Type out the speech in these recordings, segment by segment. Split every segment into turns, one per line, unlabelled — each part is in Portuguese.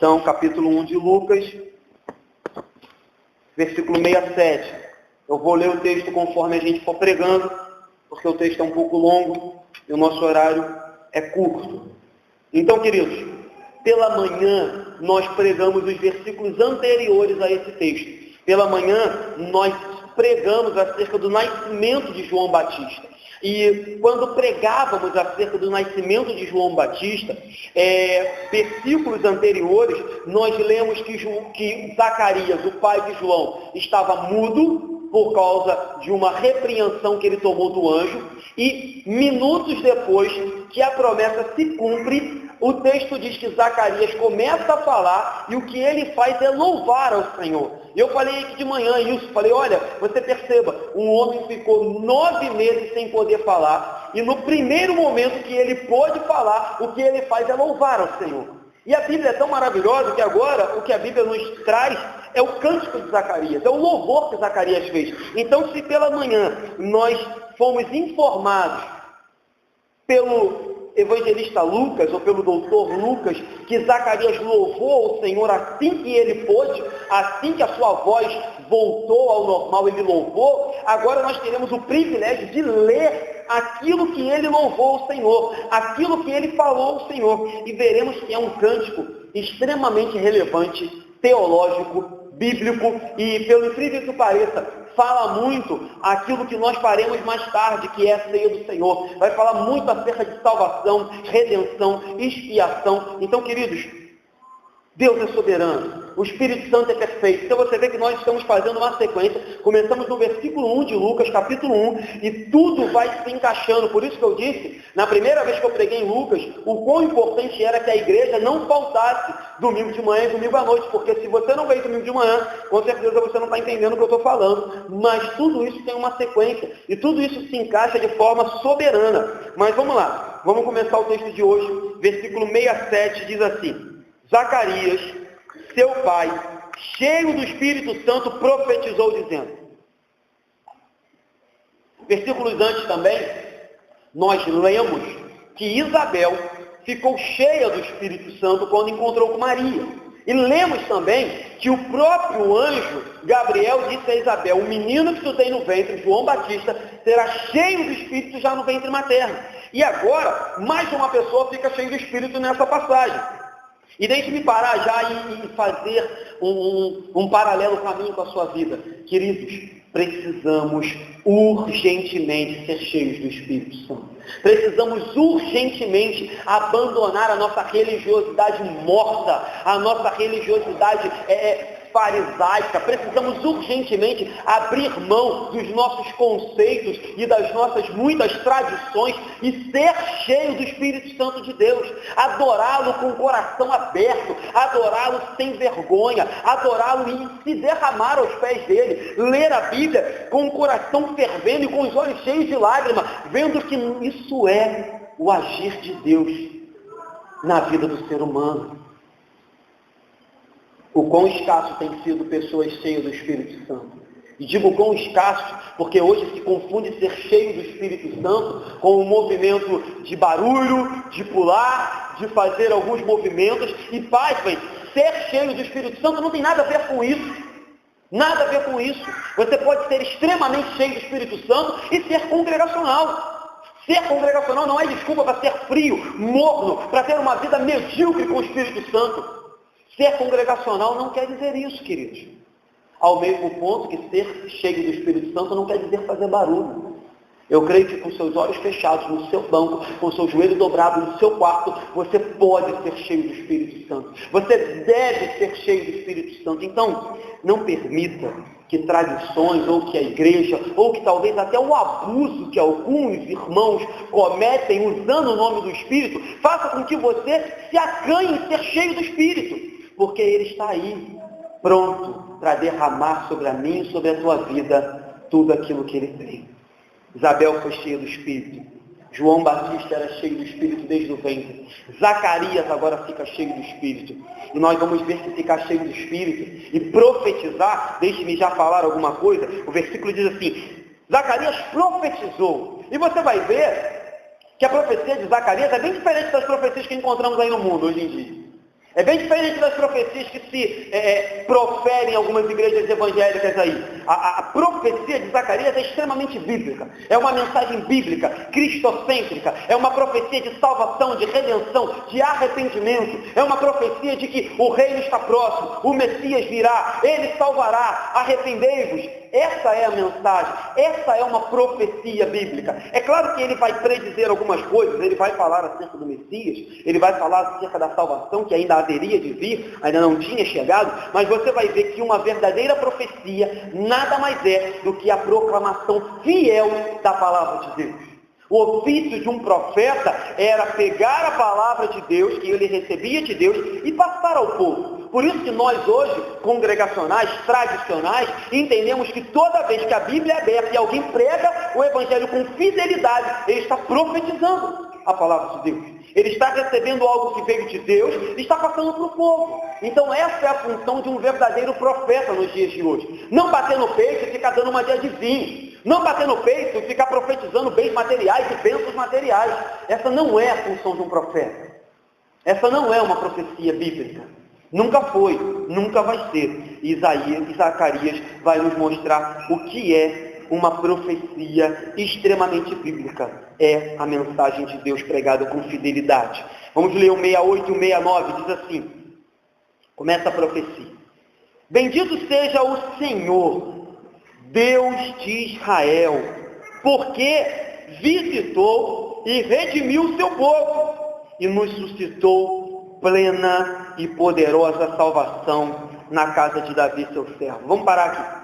Então, capítulo 1 de Lucas, versículo 67. Eu vou ler o texto conforme a gente for pregando, porque o texto é um pouco longo e o nosso horário é curto. Então, queridos, pela manhã nós pregamos os versículos anteriores a esse texto. Pela manhã nós pregamos acerca do nascimento de João Batista. E quando pregávamos acerca do nascimento de João Batista, versículos anteriores, nós lemos que Zacarias, o pai de João, estava mudo por causa de uma repreensão que ele tomou do anjo, e minutos depois que a promessa se cumpre, o texto diz que Zacarias começa a falar e o que ele faz é louvar ao Senhor. Eu falei aqui de manhã isso, falei, olha, você perceba, um homem ficou 9 meses sem poder falar, e no primeiro momento que ele pôde falar, o que ele faz é louvar ao Senhor. E a Bíblia é tão maravilhosa que agora o que a Bíblia nos traz é o cântico de Zacarias, é o louvor que Zacarias fez. Então, se pela manhã nós fomos informados pelo evangelista Lucas, ou pelo doutor Lucas, que Zacarias louvou o Senhor assim que ele pôde, assim que a sua voz voltou ao normal, ele louvou, agora nós teremos o privilégio de ler aquilo que ele louvou o Senhor, aquilo que ele falou ao Senhor, e veremos que é um cântico extremamente relevante, teológico, bíblico, e pelo incrível que pareça, fala muito aquilo que nós faremos mais tarde, que é a ceia do Senhor. Vai falar muito acerca de salvação, redenção, expiação. Então, queridos, Deus é soberano, o Espírito Santo é perfeito. Então você vê que nós estamos fazendo uma sequência, começamos no versículo 1 de Lucas, capítulo 1, e tudo vai se encaixando. Por isso que eu disse, na primeira vez que eu preguei em Lucas, o quão importante era que a igreja não faltasse domingo de manhã e domingo à noite, porque se você não veio domingo de manhã, com certeza você não está entendendo o que eu estou falando. Mas tudo isso tem uma sequência, e tudo isso se encaixa de forma soberana. Mas vamos lá, vamos começar o texto de hoje, versículo 67 diz assim: Zacarias, seu pai, cheio do Espírito Santo, profetizou dizendo. Versículos antes também, nós lemos que Isabel ficou cheia do Espírito Santo quando encontrou com Maria. E lemos também que o próprio anjo Gabriel disse a Isabel: o menino que tu tem no ventre, João Batista, será cheio do Espírito já no ventre materno. E agora, mais de uma pessoa fica cheia do Espírito nessa passagem. E deixe-me parar já e fazer um paralelo caminho com a sua vida. Queridos, precisamos urgentemente ser cheios do Espírito Santo. Precisamos urgentemente abandonar a nossa religiosidade morta, a nossa religiosidade farisaica. Precisamos urgentemente abrir mão dos nossos conceitos e das nossas muitas tradições e ser cheio do Espírito Santo de Deus. Adorá-lo com o coração aberto, adorá-lo sem vergonha, adorá-lo e se derramar aos pés dele. Ler a Bíblia com o coração fervendo e com os olhos cheios de lágrimas, vendo que isso é o agir de Deus na vida do ser humano. O quão escasso tem sido pessoas cheias do Espírito Santo. E digo quão escasso, porque hoje se confunde ser cheio do Espírito Santo com um movimento de barulho, de pular, de fazer alguns movimentos. E pasmem, ser cheio do Espírito Santo não tem nada a ver com isso. Nada a ver com isso. Você pode ser extremamente cheio do Espírito Santo e ser congregacional. Ser congregacional não é desculpa para ser frio, morno, para ter uma vida medíocre com o Espírito Santo. Ser congregacional não quer dizer isso, queridos. Ao mesmo ponto que ser cheio do Espírito Santo não quer dizer fazer barulho. Eu creio que com seus olhos fechados no seu banco, com seu joelho dobrado no seu quarto, você pode ser cheio do Espírito Santo. Você deve ser cheio do Espírito Santo. Então, não permita que tradições, ou que a igreja, ou que talvez até o abuso que alguns irmãos cometem usando o nome do Espírito, faça com que você se acanhe em ser cheio do Espírito. Porque Ele está aí, pronto para derramar sobre a mim e sobre a tua vida tudo aquilo que Ele tem. Isabel foi cheia do Espírito. João Batista era cheio do Espírito desde o ventre. Zacarias agora fica cheio do Espírito. E nós vamos ver se ficar cheio do Espírito e profetizar. Deixe-me já falar alguma coisa. O versículo diz assim: Zacarias profetizou. E você vai ver que a profecia de Zacarias é bem diferente das profecias que encontramos aí no mundo hoje em dia. É bem diferente das profecias que se proferem em algumas igrejas evangélicas aí. A profecia de Zacarias é extremamente bíblica. É uma mensagem bíblica, cristocêntrica. É uma profecia de salvação, de redenção, de arrependimento. É uma profecia de que o reino está próximo, o Messias virá, ele salvará, arrependei-vos. Essa é a mensagem, essa é uma profecia bíblica. É claro que ele vai predizer algumas coisas, ele vai falar acerca do Messias, ele vai falar acerca da salvação que ainda haveria de vir, ainda não tinha chegado, mas você vai ver que uma verdadeira profecia nada mais é do que a proclamação fiel da palavra de Deus. O ofício de um profeta era pegar a palavra de Deus, que ele recebia de Deus, e passar ao povo. Por isso que nós hoje, congregacionais, tradicionais, entendemos que toda vez que a Bíblia é aberta e alguém prega o Evangelho com fidelidade, ele está profetizando a palavra de Deus. Ele está recebendo algo que veio de Deus e está passando para o povo. Então essa é a função de um verdadeiro profeta nos dias de hoje. Não bater no peito e ficar dando uma de adivinho. Não bater no peito e ficar profetizando bens materiais e bênçãos materiais. Essa não é a função de um profeta. Essa não é uma profecia bíblica. Nunca foi, nunca vai ser. E Zacarias vai nos mostrar o que é uma profecia extremamente bíblica. É a mensagem de Deus pregada com fidelidade. Vamos ler o 68 e o 69, diz assim. Começa a profecia. Bendito seja o Senhor, Deus de Israel, porque visitou e redimiu o seu povo e nos suscitou plena e poderosa salvação na casa de Davi, seu servo. Vamos parar aqui.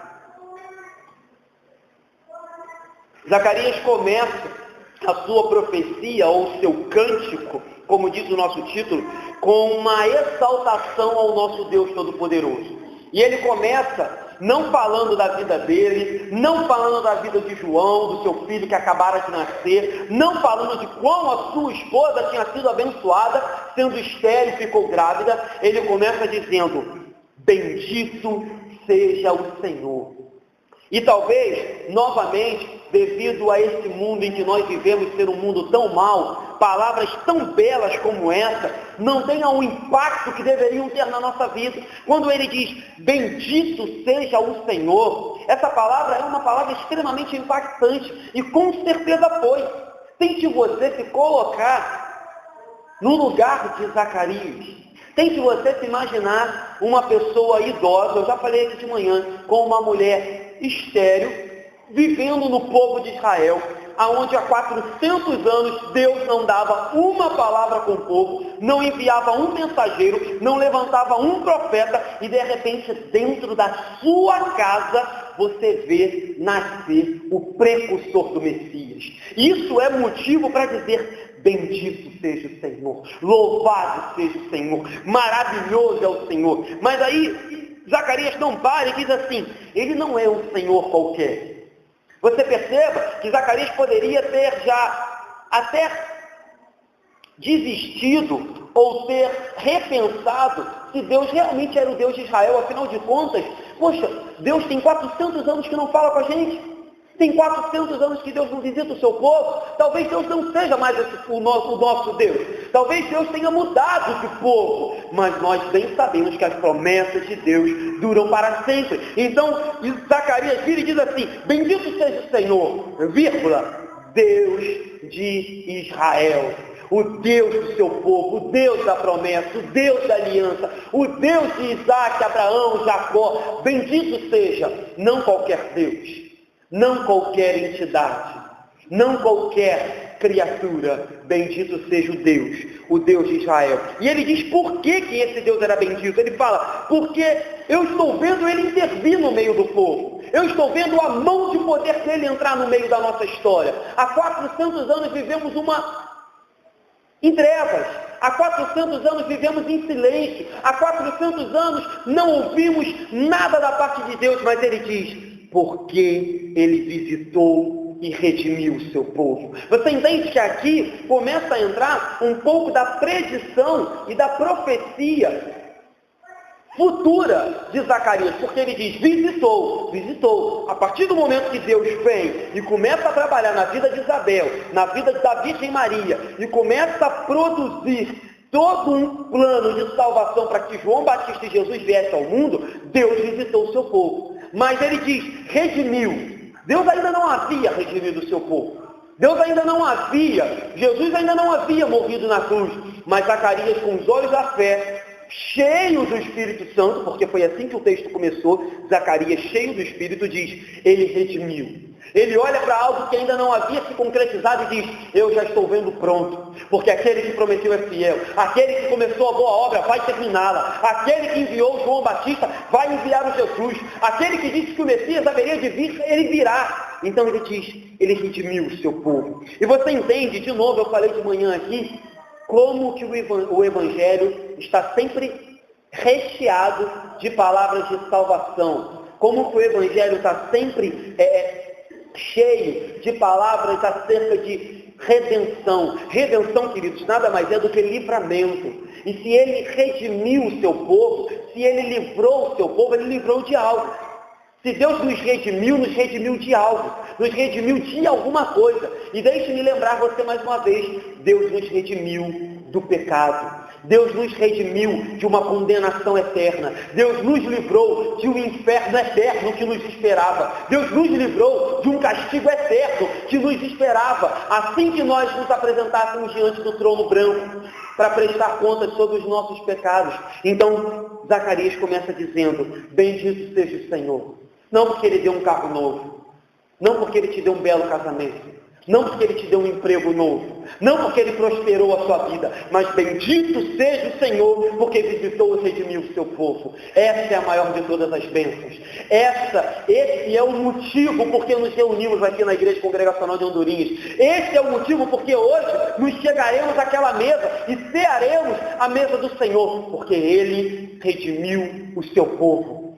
Zacarias começa a sua profecia, ou o seu cântico, como diz o nosso título, com uma exaltação ao nosso Deus Todo-Poderoso. E ele começa não falando da vida dele, não falando da vida de João, do seu filho que acabara de nascer, não falando de como a sua esposa tinha sido abençoada, sendo estéril e ficou grávida. Ele começa dizendo, bendito seja o Senhor. E talvez, novamente, devido a esse mundo em que nós vivemos ser um mundo tão mau, palavras tão belas como essa não tenham o impacto que deveriam ter na nossa vida. Quando ele diz, bendito seja o Senhor, essa palavra é uma palavra extremamente impactante e com certeza foi. Tente você se colocar no lugar de Zacarias. Tente você se imaginar uma pessoa idosa, eu já falei aqui de manhã, com uma mulher estéril, vivendo no povo de Israel, aonde há 400 anos Deus não dava uma palavra com o povo, não enviava um mensageiro, não levantava um profeta, e de repente dentro da sua casa você vê nascer o precursor do Messias. Isso é motivo para dizer, bendito seja o Senhor, louvado seja o Senhor, maravilhoso é o Senhor. Mas aí Zacarias não para e diz assim, ele não é um Senhor qualquer. Você perceba que Zacarias poderia ter já até desistido ou ter repensado se Deus realmente era o Deus de Israel. Afinal de contas, poxa, Deus tem 400 anos que não fala com a gente. Tem 400 anos que Deus não visita o seu povo. Talvez Deus não seja mais o nosso Deus. Talvez Deus tenha mudado de povo. Mas nós bem sabemos que as promessas de Deus duram para sempre. Então, Zacarias vira e diz assim, bendito seja o Senhor, vírgula, Deus de Israel. O Deus do seu povo, o Deus da promessa, o Deus da aliança, o Deus de Isaac, Abraão, Jacó. Bendito seja, não qualquer Deus. Não qualquer entidade, não qualquer criatura, bendito seja o Deus de Israel. E ele diz por que esse Deus era bendito. Ele fala, porque eu estou vendo ele intervir no meio do povo. Eu estou vendo a mão de poder dele entrar no meio da nossa história. Há 400 anos vivemos em trevas. Há 400 anos vivemos em silêncio. Há 400 anos não ouvimos nada da parte de Deus, mas ele diz, porque ele visitou e redimiu o seu povo. Você entende que aqui começa a entrar um pouco da predição e da profecia futura de Zacarias, porque ele diz, visitou. A partir do momento que Deus vem e começa a trabalhar na vida de Isabel, na vida da Virgem Maria, e começa a produzir todo um plano de salvação para que João Batista e Jesus viessem ao mundo, Deus visitou o seu povo. Mas ele diz, redimiu. Deus ainda não havia redimido o seu povo. Deus ainda não havia, Jesus ainda não havia morrido na cruz. Mas Zacarias, com os olhos da fé, cheio do Espírito Santo, porque foi assim que o texto começou, Zacarias, cheio do Espírito, diz, ele redimiu. Ele olha para algo que ainda não havia se concretizado e diz, eu já estou vendo pronto, porque aquele que prometeu é fiel, aquele que começou a boa obra vai terminá-la, aquele que enviou João Batista vai enviar o Jesus, aquele que disse que o Messias haveria de vir, ele virá. Então ele diz, ele redimiu o seu povo. E você entende, de novo, eu falei de manhã aqui, como que o Evangelho está sempre recheado de palavras de salvação, como que o Evangelho está sempre cheio de palavras acerca de redenção. Redenção, queridos, nada mais é do que livramento. E se ele redimiu o seu povo, se ele livrou o seu povo, ele livrou de algo. Se Deus nos redimiu de algo, nos redimiu de alguma coisa. E deixe-me lembrar você mais uma vez, Deus nos redimiu do pecado. Deus nos redimiu de uma condenação eterna. Deus nos livrou de um inferno eterno que nos esperava. Deus nos livrou de um castigo eterno que nos esperava. Assim que nós nos apresentássemos diante do trono branco para prestar contas sobre os nossos pecados. Então, Zacarias começa dizendo, bendito seja o Senhor. Não porque ele deu um carro novo. Não porque ele te deu um belo casamento. Não porque ele te deu um emprego novo, não porque ele prosperou a sua vida, mas bendito seja o Senhor, porque visitou e redimiu o seu povo. Essa é a maior de todas as bênçãos. Esse é o motivo porque nos reunimos aqui na Igreja Congregacional de Andorinhas. Esse é o motivo porque hoje nos chegaremos àquela mesa e cearemos a mesa do Senhor, porque Ele redimiu o seu povo.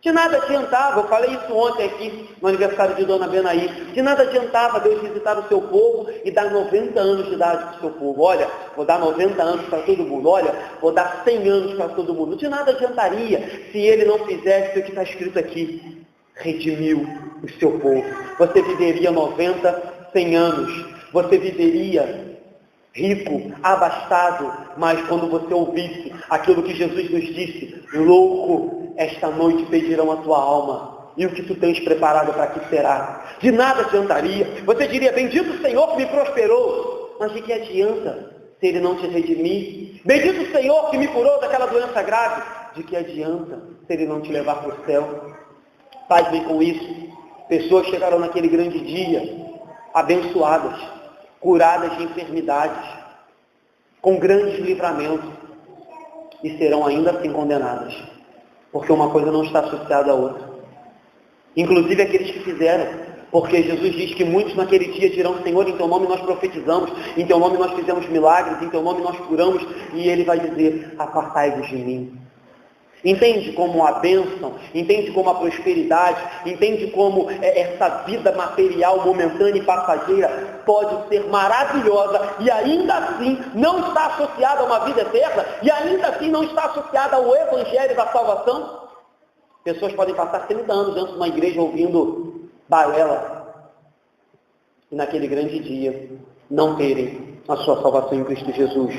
De nada adiantava, eu falei isso ontem aqui no aniversário de Dona Benaí, de nada adiantava Deus visitar o seu povo e dar 90 anos de idade para o seu povo. Olha, vou dar 90 anos para todo mundo, olha, vou dar 100 anos para todo mundo. De nada adiantaria se ele não fizesse o que está escrito aqui, redimiu o seu povo. Você viveria 90, 100 anos, você viveria rico, abastado, mas quando você ouvisse aquilo que Jesus nos disse, louco, esta noite pedirão a tua alma, e o que tu tens preparado para que será? De nada adiantaria. Você diria, bendito o Senhor que me prosperou, mas de que adianta se ele não te redimir? Bendito o Senhor que me curou daquela doença grave, de que adianta se ele não te levar para o céu? Faz bem com isso. Pessoas chegaram naquele grande dia, abençoadas, curadas de enfermidades, com grandes livramentos, e serão ainda assim condenadas, porque uma coisa não está associada à outra. Inclusive aqueles que fizeram, porque Jesus diz que muitos naquele dia dirão, Senhor, em teu nome nós profetizamos, em teu nome nós fizemos milagres, em teu nome nós curamos, e ele vai dizer, apartai-vos de mim. Entende como a bênção, entende como a prosperidade, entende como essa vida material momentânea e passageira pode ser maravilhosa e ainda assim não está associada a uma vida eterna e ainda assim não está associada ao Evangelho da salvação? Pessoas podem passar 30 anos dentro de uma igreja ouvindo balela e naquele grande dia não terem a sua salvação em Cristo Jesus.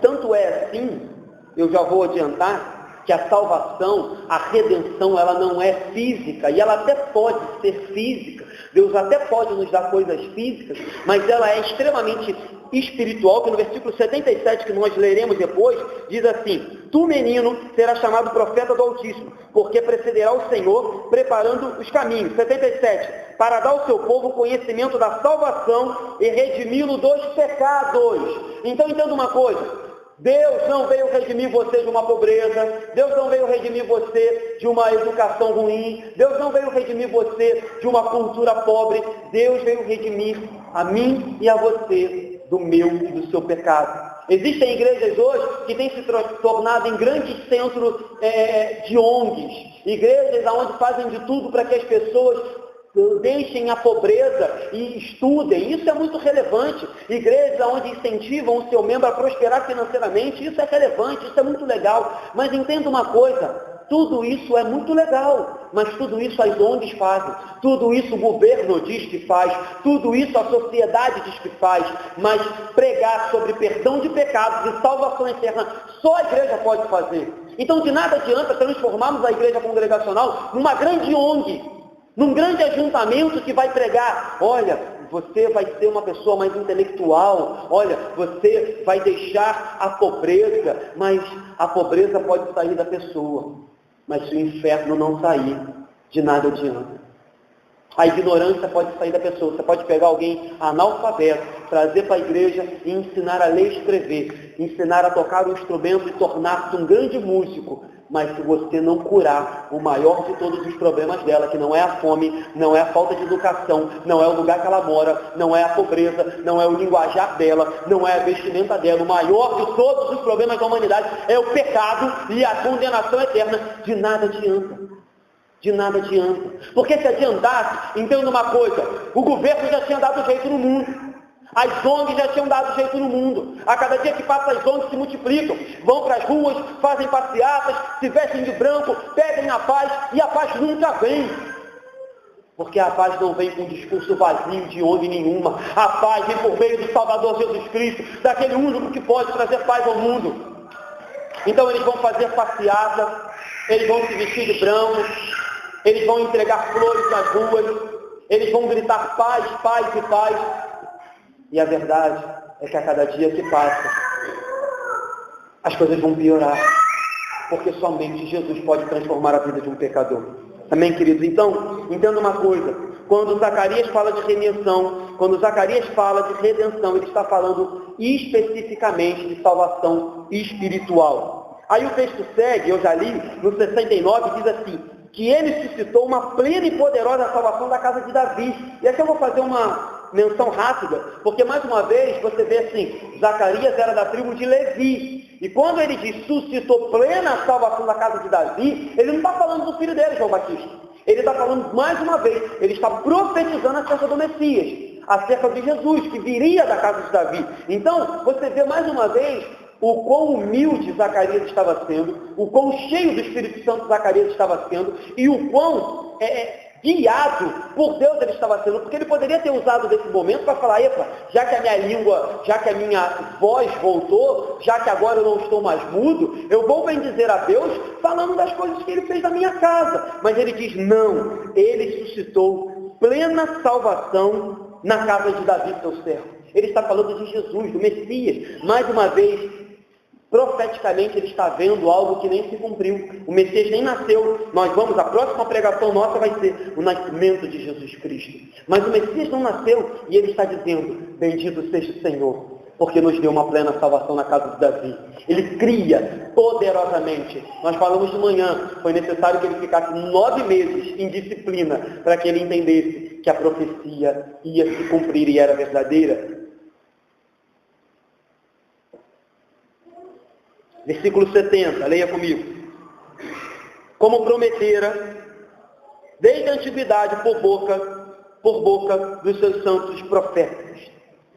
Tanto é assim, eu já vou adiantar que a salvação, a redenção, ela não é física, e ela até pode ser física, Deus até pode nos dar coisas físicas, mas ela é extremamente espiritual, que no versículo 77, que nós leremos depois, diz assim, tu, menino, serás chamado profeta do Altíssimo, porque precederá o Senhor, preparando os caminhos. 77, para dar ao seu povo o conhecimento da salvação e redimi-lo dos pecados. Então entenda uma coisa, Deus não veio redimir você de uma pobreza, Deus não veio redimir você de uma educação ruim, Deus não veio redimir você de uma cultura pobre, Deus veio redimir a mim e a você do meu e do seu pecado. Existem igrejas hoje que têm se tornado em grandes centros de ONGs, igrejas onde fazem de tudo para que as pessoas deixem a pobreza e estudem. Isso é muito relevante. Igrejas onde incentivam o seu membro a prosperar financeiramente, isso é relevante, isso é muito legal. Mas entenda uma coisa, tudo isso é muito legal, mas tudo isso as ONGs fazem, tudo isso o governo diz que faz, tudo isso a sociedade diz que faz, mas pregar sobre perdão de pecados e salvação eterna, só a igreja pode fazer. Então de nada adianta transformarmos a igreja congregacional numa grande ONG, num grande ajuntamento que vai pregar, olha, você vai ser uma pessoa mais intelectual, olha, você vai deixar a pobreza, mas a pobreza pode sair da pessoa. Mas se o inferno não sair, de nada adianta. A ignorância pode sair da pessoa. Você pode pegar alguém analfabeto, trazer para a igreja e ensinar a ler e escrever, ensinar a tocar um instrumento e tornar-se um grande músico. Mas se você não curar o maior de todos os problemas dela, que não é a fome, não é a falta de educação, não é o lugar que ela mora, não é a pobreza, não é o linguajar dela, não é a vestimenta dela, o maior de todos os problemas da humanidade é o pecado e a condenação eterna, de nada adianta. De nada adianta. Porque se adiantasse, entenda uma coisa, o governo já tinha dado jeito no mundo. As ONGs já tinham dado jeito no mundo. A cada dia que passa, as ONGs se multiplicam, vão para as ruas, fazem passeatas, se vestem de branco, pedem a paz, e a paz nunca vem. Porque a paz não vem com um discurso vazio de ONG nenhuma. A paz vem por meio do Salvador Jesus Cristo, daquele único que pode trazer paz ao mundo. Então eles vão fazer passeata, eles vão se vestir de branco, eles vão entregar flores nas ruas, eles vão gritar paz, paz e paz. E a verdade é que a cada dia que passa, as coisas vão piorar. Porque somente Jesus pode transformar a vida de um pecador. Amém, queridos? Então, entenda uma coisa. Quando Zacarias fala de redenção, quando Zacarias fala de redenção, ele está falando especificamente de salvação espiritual. Aí o texto segue, eu já li, no 69, diz assim, que ele suscitou uma plena e poderosa salvação da casa de Davi. E aqui eu vou fazer uma menção rápida, porque mais uma vez você vê assim, Zacarias era da tribo de Levi, e quando ele diz suscitou plena salvação da casa de Davi, ele não está falando do filho dele, João Batista. Ele está falando mais uma vez, ele está profetizando acerca do Messias, acerca de Jesus, que viria da casa de Davi. Então, você vê mais uma vez o quão humilde Zacarias estava sendo, o quão cheio do Espírito Santo Zacarias estava sendo, e o quão guiado por Deus ele estava sendo, porque ele poderia ter usado desse momento para falar, epa, já que a minha língua, já que a minha voz voltou, já que agora eu não estou mais mudo, eu vou bendizer a Deus falando das coisas que ele fez na minha casa. Mas ele diz, não, ele suscitou plena salvação na casa de Davi, seu servo. Ele está falando de Jesus, do Messias. Mais uma vez, profeticamente ele está vendo algo que nem se cumpriu. O Messias nem nasceu. A próxima pregação nossa vai ser o nascimento de Jesus Cristo. Mas o Messias não nasceu e ele está dizendo, bendito seja o Senhor, porque nos deu uma plena salvação na casa de Davi. Ele cria poderosamente. Nós falamos de manhã, foi necessário que ele ficasse 9 meses em disciplina para que ele entendesse que a profecia ia se cumprir e era verdadeira. Versículo 70, leia comigo. Como prometera, desde a antiguidade por boca dos seus santos profetas.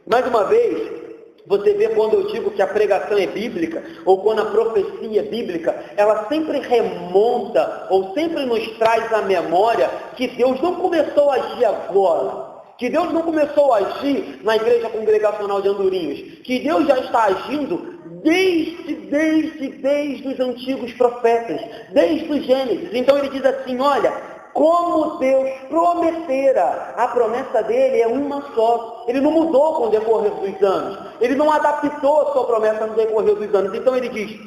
Mais uma vez, você vê quando eu digo que a pregação é bíblica, ou quando a profecia é bíblica, ela sempre remonta, ou sempre nos traz à memória que Deus não começou a agir agora. Que Deus não começou a agir na igreja congregacional de Andorinhos. Que Deus já está agindo desde os antigos profetas, desde o Gênesis. Então ele diz assim, olha, como Deus prometera, a promessa dele é uma só. Ele não mudou com o decorrer dos anos. Ele não adaptou a sua promessa no decorrer dos anos. Então ele diz,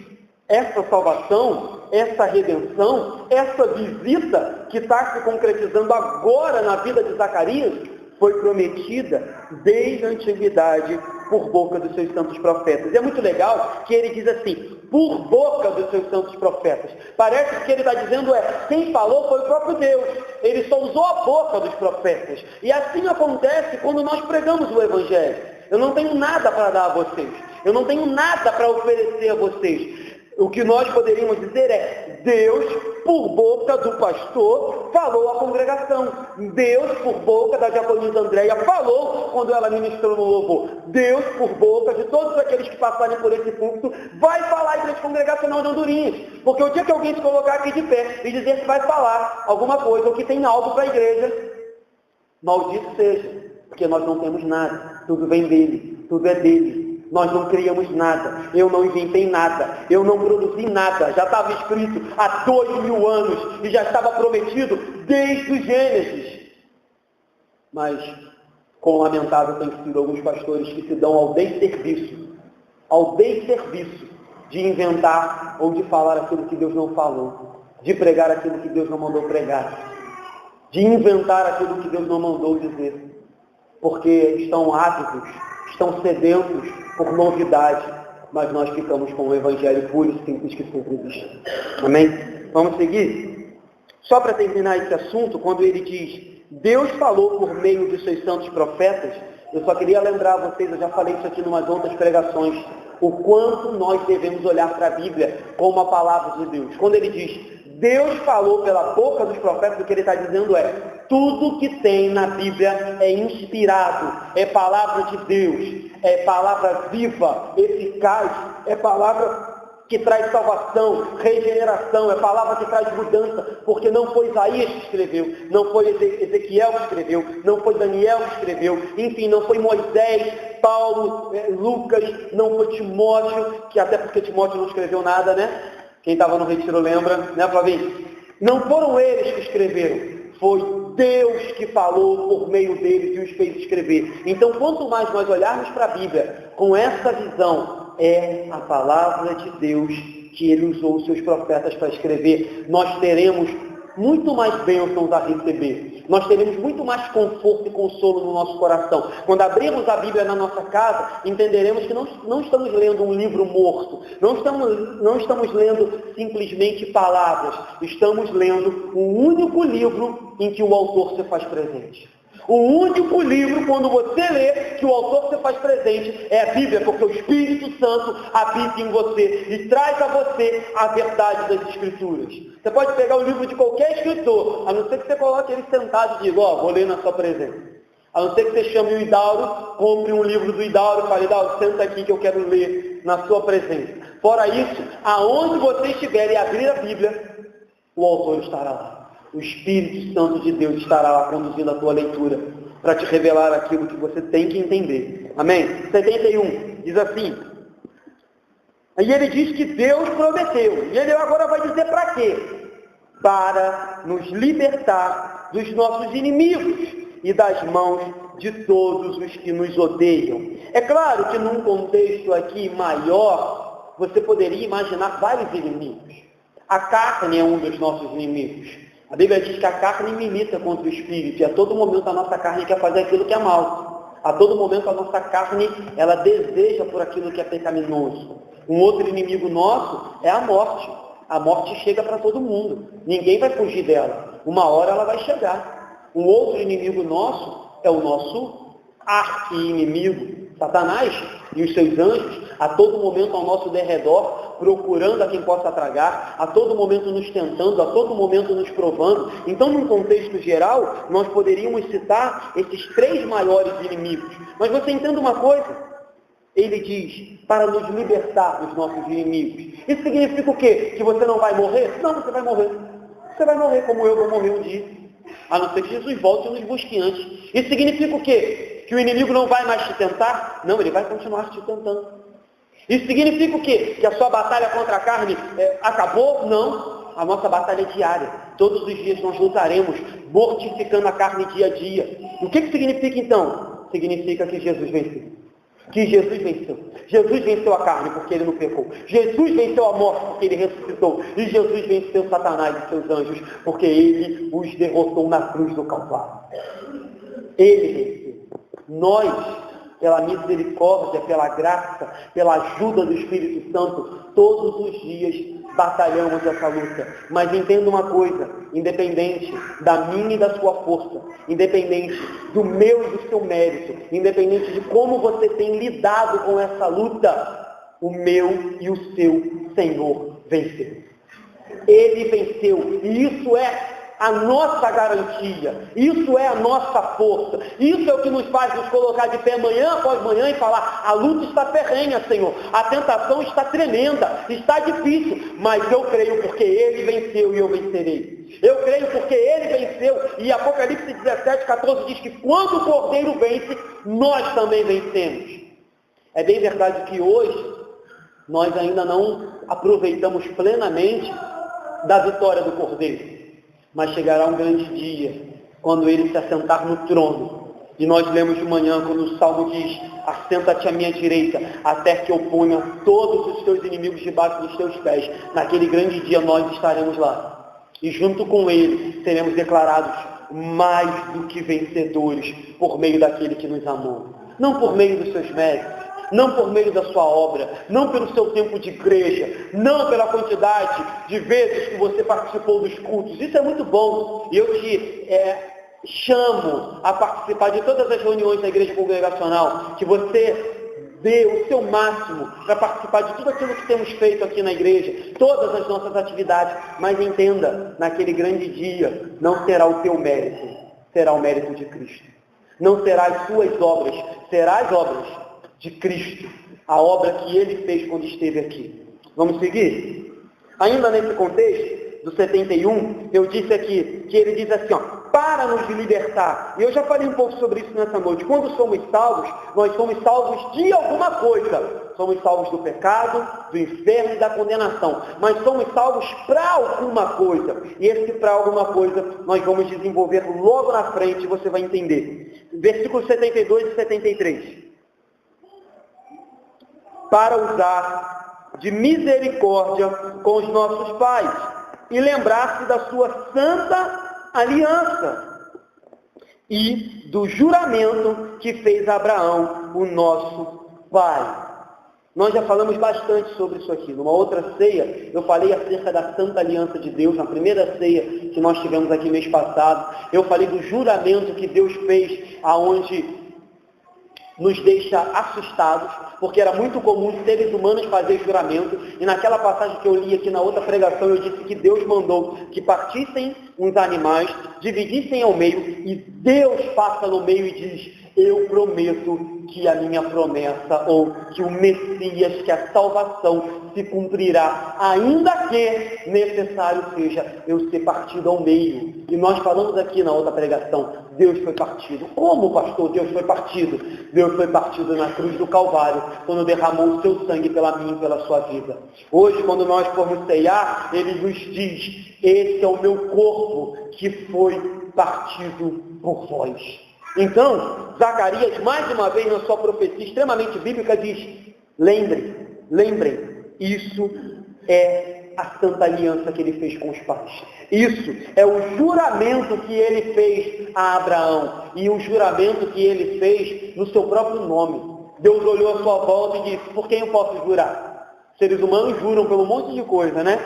essa salvação, essa redenção, essa visita que está se concretizando agora na vida de Zacarias, foi prometida desde a antiguidade por boca dos seus santos profetas. E é muito legal que ele diz assim, por boca dos seus santos profetas. Parece que o que ele está dizendo quem falou foi o próprio Deus. Ele só usou a boca dos profetas. E assim acontece quando nós pregamos o Evangelho. Eu não tenho nada para dar a vocês. Eu não tenho nada para oferecer a vocês. o que nós poderíamos dizer é: Deus, por boca do pastor, falou à congregação. Deus, por boca da diaconisa Andréia, falou quando ela ministrou no louvor. Deus, por boca de todos aqueles que passarem por esse púlpito, vai falar à igreja congregacional de Andorinhas. Porque o dia que alguém se colocar aqui de pé e dizer que vai falar alguma coisa ou que tem algo para a igreja, maldito seja, porque nós não temos nada. Tudo vem dele, tudo é dele. Nós não criamos nada, eu não inventei nada, eu não produzi nada, já estava escrito há 2000 anos e já estava prometido desde o Gênesis. Mas, quão lamentável tem sido alguns pastores que se dão ao desserviço de inventar ou de falar aquilo que Deus não falou, de pregar aquilo que Deus não mandou pregar, de inventar aquilo que Deus não mandou dizer, porque estão ávidos, estão sedentos por novidade, mas nós ficamos com o evangelho puro e simples que sempre existe. Amém? Vamos seguir? Só para terminar esse assunto, quando ele diz, Deus falou por meio de seus santos profetas, eu só queria lembrar a vocês, eu já falei isso aqui em umas outras pregações, o quanto nós devemos olhar para a Bíblia como a palavra de Deus. Quando ele diz, Deus falou pela boca dos profetas, o que ele está dizendo é, tudo que tem na Bíblia é inspirado, é palavra de Deus, é palavra viva, eficaz, é palavra que traz salvação, regeneração, é palavra que traz mudança, porque não foi Isaías que escreveu, não foi Ezequiel que escreveu, não foi Daniel que escreveu, enfim, não foi Moisés, Paulo, Lucas, não foi Timóteo, que até porque Timóteo não escreveu nada, né? Quem estava no retiro lembra, né, Flavinho? Não foram eles que escreveram, foi Deus que falou por meio deles e os fez escrever. Então, quanto mais nós olharmos para a Bíblia com essa visão, é a palavra de Deus que ele usou os seus profetas para escrever, nós teremos muito mais bênçãos a receber. Nós teremos muito mais conforto e consolo no nosso coração. Quando abrirmos a Bíblia na nossa casa, entenderemos que não estamos lendo um livro morto. Não estamos lendo simplesmente palavras. Estamos lendo um único livro em que o autor se faz presente. O único livro, quando você lê, que o autor se faz presente é a Bíblia, porque o Espírito Santo habita em você e traz a você a verdade das Escrituras. Você pode pegar o livro de qualquer escritor, a não ser que você coloque ele sentado e diga, vou ler na sua presença. A não ser que você chame o Idauro, compre um livro do Idauro e fale, Idauro, senta aqui que eu quero ler na sua presença. Fora isso, aonde você estiver e abrir a Bíblia, o autor estará lá. O Espírito Santo de Deus estará lá conduzindo a tua leitura para te revelar aquilo que você tem que entender. Amém? 71, diz assim. Aí ele diz que Deus prometeu. E ele agora vai dizer para quê? Para nos libertar dos nossos inimigos e das mãos de todos os que nos odeiam. É claro que num contexto aqui maior, você poderia imaginar vários inimigos. A carne é um dos nossos inimigos. A Bíblia diz que a carne milita contra o Espírito, e a todo momento a nossa carne quer fazer aquilo que é mal. A todo momento a nossa carne, ela deseja por aquilo que é pecaminoso. Um outro inimigo nosso é a morte. A morte chega para todo mundo. Ninguém vai fugir dela. Uma hora ela vai chegar. Um outro inimigo nosso é o nosso arqui-inimigo, Satanás e os seus anjos, a todo momento ao nosso derredor, procurando a quem possa tragar, a todo momento nos tentando, a todo momento nos provando. Então, num contexto geral, nós poderíamos citar esses três maiores inimigos. Mas você entenda uma coisa, ele diz, para nos libertar dos nossos inimigos. Isso significa o quê? Que você não vai morrer? Não, você vai morrer. Você vai morrer como eu vou morrer um dia. A não ser que Jesus volte e nos busque antes. Isso significa o quê? Que o inimigo não vai mais te tentar? Não, ele vai continuar te tentando. Isso significa o quê? Que a sua batalha contra a carne acabou? Não. A nossa batalha é diária. Todos os dias nós lutaremos, mortificando a carne dia a dia. O que significa então? Significa que Jesus venceu. Que Jesus venceu. Jesus venceu a carne porque ele não pecou. Jesus venceu a morte porque ele ressuscitou. E Jesus venceu Satanás e seus anjos porque ele os derrotou na cruz do Calvário. Ele venceu. Nós, pela misericórdia, pela graça, pela ajuda do Espírito Santo, todos os dias batalhamos essa luta. Mas entenda uma coisa, independente da minha e da sua força, independente do meu e do seu mérito, independente de como você tem lidado com essa luta, o meu e o seu Senhor venceu. Ele venceu, e isso é a nossa garantia, isso é a nossa força, isso é o que nos faz nos colocar de pé manhã após manhã e falar: a luta está ferrenha, Senhor, a tentação está tremenda, está difícil, mas eu creio porque Ele venceu e eu vencerei. Eu creio porque Ele venceu, e Apocalipse 17:14 diz que quando o Cordeiro vence, nós também vencemos. É bem verdade que hoje nós ainda não aproveitamos plenamente da vitória do Cordeiro. Mas chegará um grande dia, quando Ele se assentar no trono. E nós lemos de manhã, quando o Salmo diz: assenta-te à minha direita, até que eu ponha todos os teus inimigos debaixo dos teus pés. Naquele grande dia nós estaremos lá. E junto com Ele seremos declarados mais do que vencedores, por meio daquele que nos amou. Não por meio dos seus méritos, não por meio da sua obra, não pelo seu tempo de igreja, não pela quantidade de vezes que você participou dos cultos. Isso é muito bom. E eu te chamo a participar de todas as reuniões da igreja congregacional, que você dê o seu máximo para participar de tudo aquilo que temos feito aqui na igreja, todas as nossas atividades. Mas entenda, naquele grande dia, não será o teu mérito, será o mérito de Cristo. Não será as suas obras, será as obras de Cristo, a obra que Ele fez quando esteve aqui. Vamos seguir? Ainda nesse contexto do 71, eu disse aqui, que ele diz assim, para nos libertar. E eu já falei um pouco sobre isso nessa noite. Quando somos salvos, nós somos salvos de alguma coisa. Somos salvos do pecado, do inferno e da condenação. Mas somos salvos para alguma coisa. E esse para alguma coisa nós vamos desenvolver logo na frente, você vai entender. Versículos 72 e 73. Para usar de misericórdia com os nossos pais e lembrar-se da sua santa aliança e do juramento que fez Abraão, o nosso pai. Nós já falamos bastante sobre isso aqui. Numa outra ceia, eu falei acerca da santa aliança de Deus, na primeira ceia que nós tivemos aqui mês passado. Eu falei do juramento que Deus fez, aonde nos deixa assustados, porque era muito comum seres humanos fazer juramento, e naquela passagem que eu li aqui na outra pregação, eu disse que Deus mandou que partissem uns animais, dividissem ao meio, e Deus passa no meio e diz: eu prometo que a minha promessa, ou que o Messias, que a salvação se cumprirá, ainda que necessário seja eu ser partido ao meio. E nós falamos aqui na outra pregação, Deus foi partido. Como, pastor, Deus foi partido? Deus foi partido na cruz do Calvário, quando derramou o seu sangue pela minha e pela sua vida. Hoje, quando nós formos ceiar, Ele nos diz: esse é o meu corpo que foi partido por vós. Então, Zacarias, mais uma vez na sua profecia extremamente bíblica, diz: lembrem, isso é a santa aliança que Ele fez com os pais. Isso é o juramento que Ele fez a Abraão, e o juramento que Ele fez no seu próprio nome. Deus olhou à sua volta e disse: por quem eu posso jurar? Seres humanos juram pelo monte de coisa, né?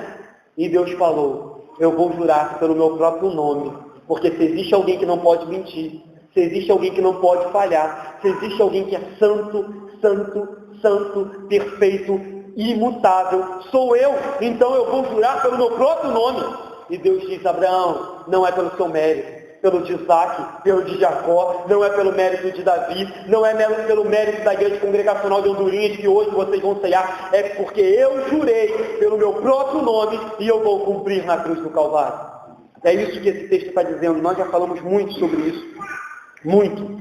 E Deus falou: eu vou jurar pelo meu próprio nome, porque se existe alguém que não pode mentir, se existe alguém que não pode falhar, se existe alguém que é santo, santo, santo, perfeito, imutável, sou eu. Então eu vou jurar pelo meu próprio nome. E Deus diz: Abraão, não é pelo seu mérito, pelo de Isaac, pelo de Jacó, não é pelo mérito de Davi, não é pelo mérito da igreja congregacional de Hondurinhas que hoje vocês vão ceiar, é porque eu jurei pelo meu próprio nome e eu vou cumprir na cruz do Calvário. É isso que esse texto está dizendo. Nós já falamos muito sobre isso, muito.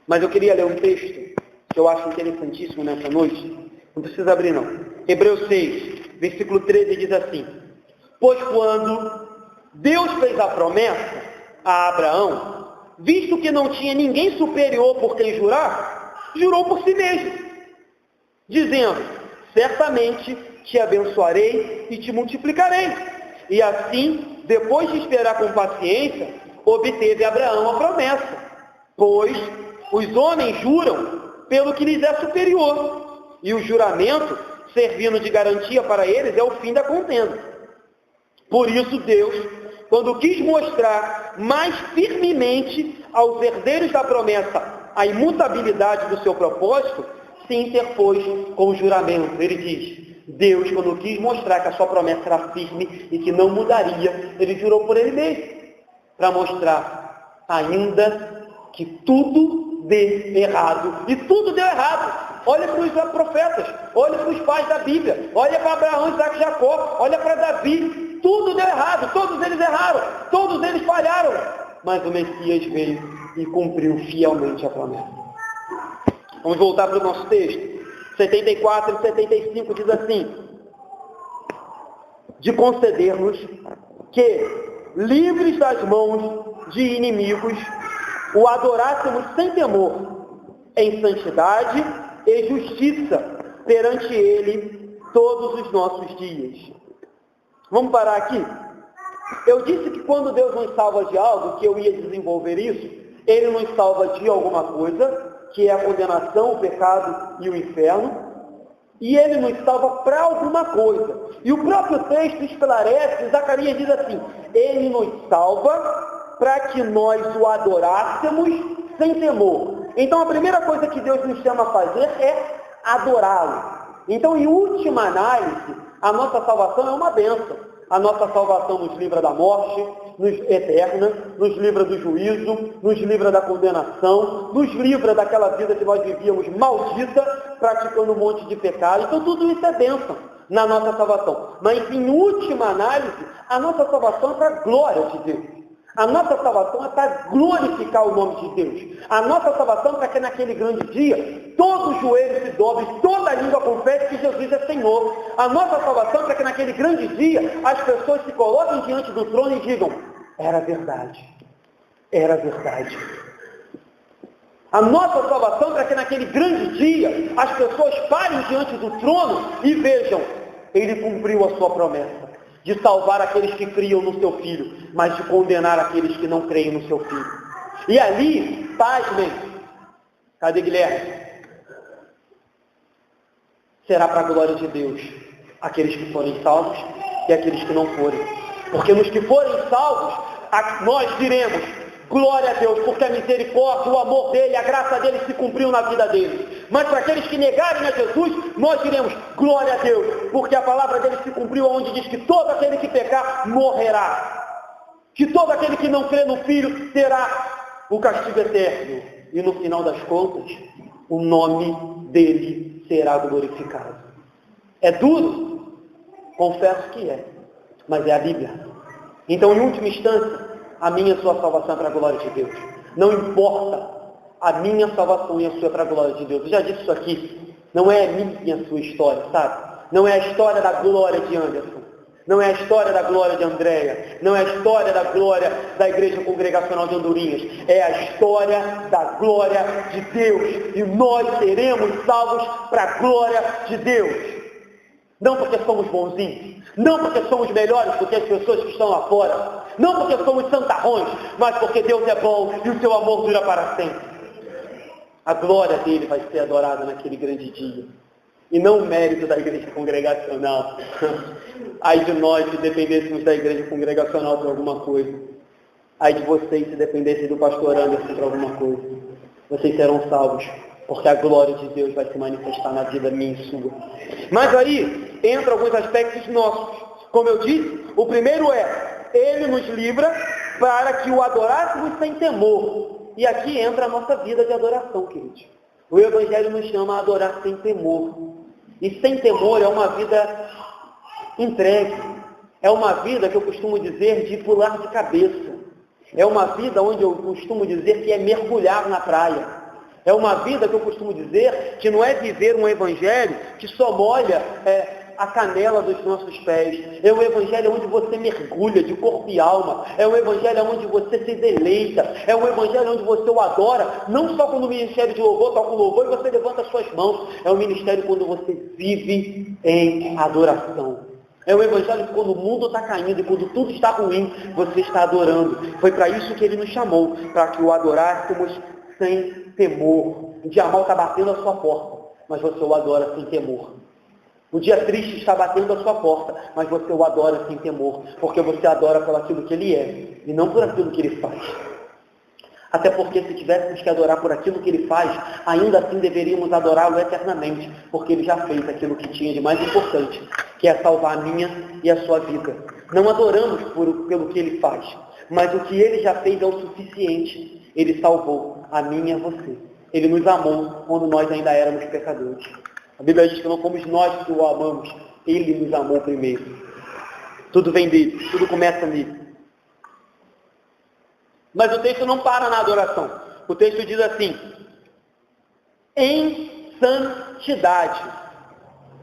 Mas eu queria ler um texto que eu acho interessantíssimo nessa noite. Não precisa abrir não. Hebreus 6, versículo 13 diz assim: pois quando Deus fez a promessa a Abraão, visto que não tinha ninguém superior por quem jurar, jurou por si mesmo, dizendo: certamente te abençoarei e te multiplicarei. E assim, depois de esperar com paciência, obteve Abraão a promessa, pois os homens juram pelo que lhes é superior, e o juramento, servindo de garantia para eles, é o fim da contenda. Por isso Deus, quando quis mostrar mais firmemente aos herdeiros da promessa a imutabilidade do seu propósito, se interpôs com o juramento. Ele diz, Deus, quando quis mostrar que a sua promessa era firme e que não mudaria, ele jurou por ele mesmo, para mostrar ainda que tudo dê errado. E tudo deu errado. Olha para os profetas, olha para os pais da Bíblia, olha para Abraão, Isaac e Jacó, olha para Davi. Tudo deu errado, todos eles erraram, todos eles falharam. Mas o Messias veio e cumpriu fielmente a promessa. Vamos voltar para o nosso texto. 74 e 75 diz assim, de conceder-nos que, livres das mãos de inimigos, o adorássemos sem temor, em santidade e justiça perante Ele todos os nossos dias. Vamos parar aqui? Eu disse que quando Deus nos salva de algo, que eu ia desenvolver isso, Ele nos salva de alguma coisa, que é a condenação, o pecado e o inferno, e Ele nos salva para alguma coisa. E o próprio texto esclarece, Zacarias diz assim, Ele nos salva para que nós o adorássemos sem temor. Então a primeira coisa que Deus nos chama a fazer é adorá-lo. Então, em última análise, a nossa salvação é uma bênção. A nossa salvação nos livra da morte eterna, nos livra do juízo, nos livra da condenação, nos livra daquela vida que nós vivíamos maldita, praticando um monte de pecado. Então tudo isso é bênção na nossa salvação. Mas em última análise, a nossa salvação é para a glória de Deus. A nossa salvação é para glorificar o nome de Deus. A nossa salvação é para que naquele grande dia, todo joelho se dobre, toda língua confesse que Jesus é Senhor. A nossa salvação é para que naquele grande dia, as pessoas se coloquem diante do trono e digam, era verdade, era verdade. A nossa salvação é para que naquele grande dia, as pessoas parem diante do trono e vejam, Ele cumpriu a sua promessa de salvar aqueles que criam no seu Filho, mas de condenar aqueles que não creem no seu Filho. E ali, pasmem, cadê Guilherme? Será para a glória de Deus, aqueles que forem salvos e aqueles que não forem. Porque nos que forem salvos, nós diremos, glória a Deus, porque a misericórdia, o amor dele, a graça dele se cumpriu na vida deles. Mas para aqueles que negarem a Jesus, nós diremos, glória a Deus, porque a palavra dele se cumpriu onde diz que todo aquele que pecar morrerá. Que todo aquele que não crê no Filho terá o castigo eterno. E no final das contas, o nome dele será glorificado. É duro? Confesso que é. Mas é a Bíblia. Então, em última instância, a minha e a sua salvação é para a glória de Deus. Não importa a minha salvação e a sua é para a glória de Deus. Eu já disse isso aqui. Não é a minha e a sua história, sabe? Não é a história da glória de Anderson. Não é a história da glória de Andréia. Não é a história da glória da Igreja Congregacional de Andorinhas. É a história da glória de Deus. E nós seremos salvos para a glória de Deus. Não porque somos bonzinhos. Não porque somos melhores do que as pessoas que estão lá fora. Não porque somos santarrões, mas porque Deus é bom e o seu amor dura para sempre. A glória dele vai ser adorada naquele grande dia. E não o mérito da igreja congregacional. Ai de nós se dependêssemos da igreja congregacional para alguma coisa. Ai de vocês se dependessem do pastor Anderson para alguma coisa. Vocês serão salvos, porque a glória de Deus vai se manifestar na vida minha e sua. Mas aí entram alguns aspectos nossos. Como eu disse, o primeiro é, Ele nos livra para que o adorássemos sem temor. E aqui entra a nossa vida de adoração, queridos. O Evangelho nos chama a adorar sem temor. E sem temor é uma vida entregue. É uma vida que eu costumo dizer de pular de cabeça. É uma vida onde eu costumo dizer que é mergulhar na praia. É uma vida que eu costumo dizer que não é viver um Evangelho que só molha a canela dos nossos pés. É um Evangelho onde você mergulha de corpo e alma. É um Evangelho onde você se deleita. É um Evangelho onde você o adora, não só quando o ministério de louvor toca o louvor e você levanta as suas mãos. É um ministério quando você vive em adoração. É um Evangelho que quando o mundo está caindo e quando tudo está ruim, você está adorando. Foi para isso que Ele nos chamou, para que o adorássemos sem temor. O dia mal está batendo a sua porta, mas você o adora sem temor. O dia triste está batendo a sua porta, mas você o adora sem temor, porque você adora por aquilo que Ele é, e não por aquilo que Ele faz. Até porque se tivéssemos que adorar por aquilo que ele faz, ainda assim deveríamos adorá-lo eternamente, porque ele já fez aquilo que tinha de mais importante, que é salvar a minha e a sua vida. Não adoramos pelo que ele faz, mas o que ele já fez é o suficiente. Ele salvou a mim e a você. Ele nos amou quando nós ainda éramos pecadores. A Bíblia diz que não fomos nós que o amamos, ele nos amou primeiro. Tudo vem dele, tudo começa nele. Mas o texto não para na adoração. O texto diz assim: em santidade.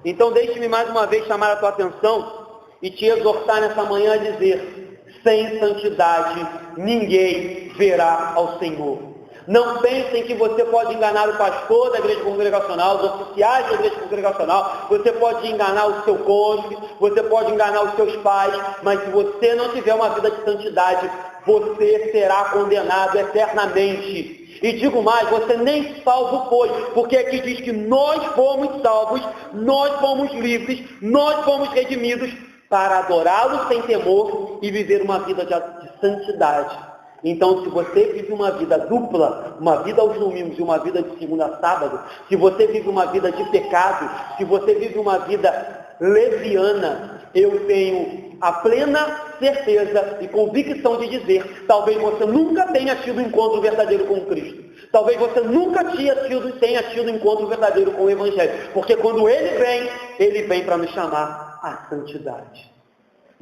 Então deixe-me mais uma vez chamar a tua atenção e te exortar nessa manhã a dizer: sem santidade ninguém verá ao Senhor. Não pensem que você pode enganar o pastor da igreja congregacional, os oficiais da igreja congregacional, você pode enganar o seu cônjuge, você pode enganar os seus pais, mas se você não tiver uma vida de santidade, você será condenado eternamente. E digo mais, você nem salvo foi, porque aqui diz que nós fomos salvos, nós fomos livres, nós fomos redimidos para adorá-lo sem temor e viver uma vida de santidade. Então, se você vive uma vida dupla, uma vida aos domingos e uma vida de segunda a sábado, se você vive uma vida de pecado, se você vive uma vida leviana, eu tenho a plena certeza e convicção de dizer, talvez você nunca tenha tido um encontro verdadeiro com Cristo. Talvez você nunca tenha tido um encontro verdadeiro com o Evangelho. Porque quando ele vem para nos chamar à santidade.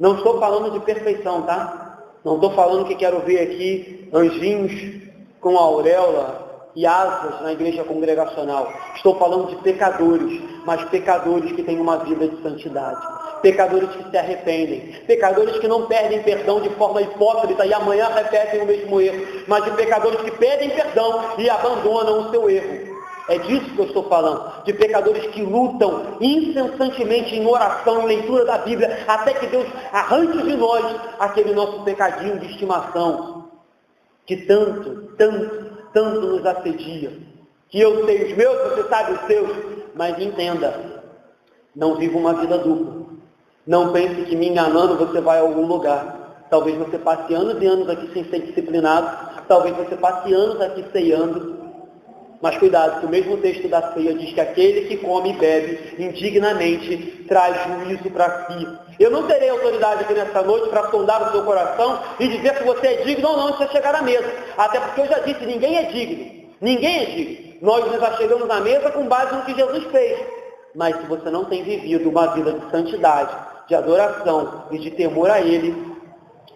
Não estou falando de perfeição, tá? Não estou falando que quero ver aqui anjinhos com auréola e asas na igreja congregacional. Estou falando de pecadores, mas pecadores que têm uma vida de santidade. Pecadores que se arrependem. Pecadores que não pedem perdão de forma hipócrita e amanhã repetem o mesmo erro. Mas de pecadores que pedem perdão e abandonam o seu erro. É disso que eu estou falando, de pecadores que lutam incessantemente em oração, em leitura da Bíblia, até que Deus arranque de nós aquele nosso pecadinho de estimação, que tanto nos assedia. Que eu sei os meus, você sabe os seus, mas entenda, não viva uma vida dupla. Não pense que me enganando você vai a algum lugar. Talvez você passe anos e anos aqui sem ser disciplinado, talvez você passe anos aqui ceando. Mas cuidado, que o mesmo texto da ceia diz que aquele que come e bebe indignamente traz juízo para si. Eu não terei autoridade aqui nessa noite para sondar o seu coração e dizer se você é digno ou não de você chegar à mesa. Até porque eu já disse, ninguém é digno. Ninguém é digno. Nós nos achegamos à mesa com base no que Jesus fez. Mas se você não tem vivido uma vida de santidade, de adoração e de temor a Ele,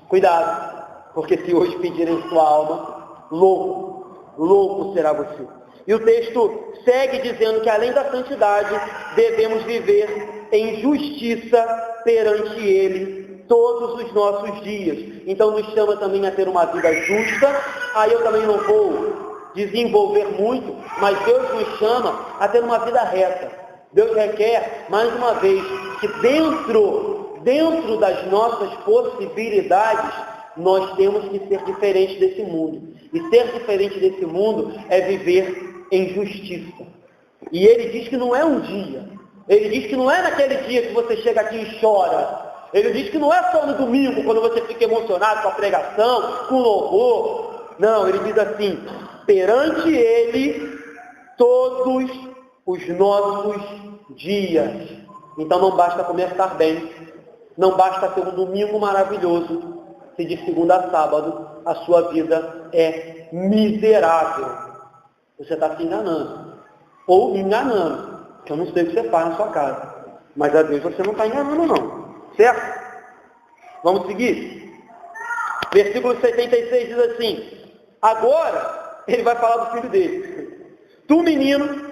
cuidado. Porque se hoje pedirem sua alma, louco será você. E o texto segue dizendo que além da santidade, devemos viver em justiça perante Ele todos os nossos dias. Então nos chama também a ter uma vida justa. Aí eu também não vou desenvolver muito, mas Deus nos chama a ter uma vida reta. Deus requer, mais uma vez, que dentro das nossas possibilidades, nós temos que ser diferentes desse mundo. E ser diferente desse mundo é viver em justiça. E ele diz que não é um dia. Ele diz que não é naquele dia que você chega aqui e chora. Ele diz que não é só no domingo, quando você fica emocionado com a pregação, com o louvor. Não, ele diz assim, perante ele todos os nossos dias. Então não basta começar bem, não basta ter um domingo maravilhoso, se de segunda a sábado a sua vida é miserável. Você está se enganando. Ou me enganando. Que eu não sei o que você faz na sua casa. Mas a Deus você não está enganando não. Certo? Vamos seguir? Versículo 76 diz assim. Agora, ele vai falar do filho dele. Tu, menino,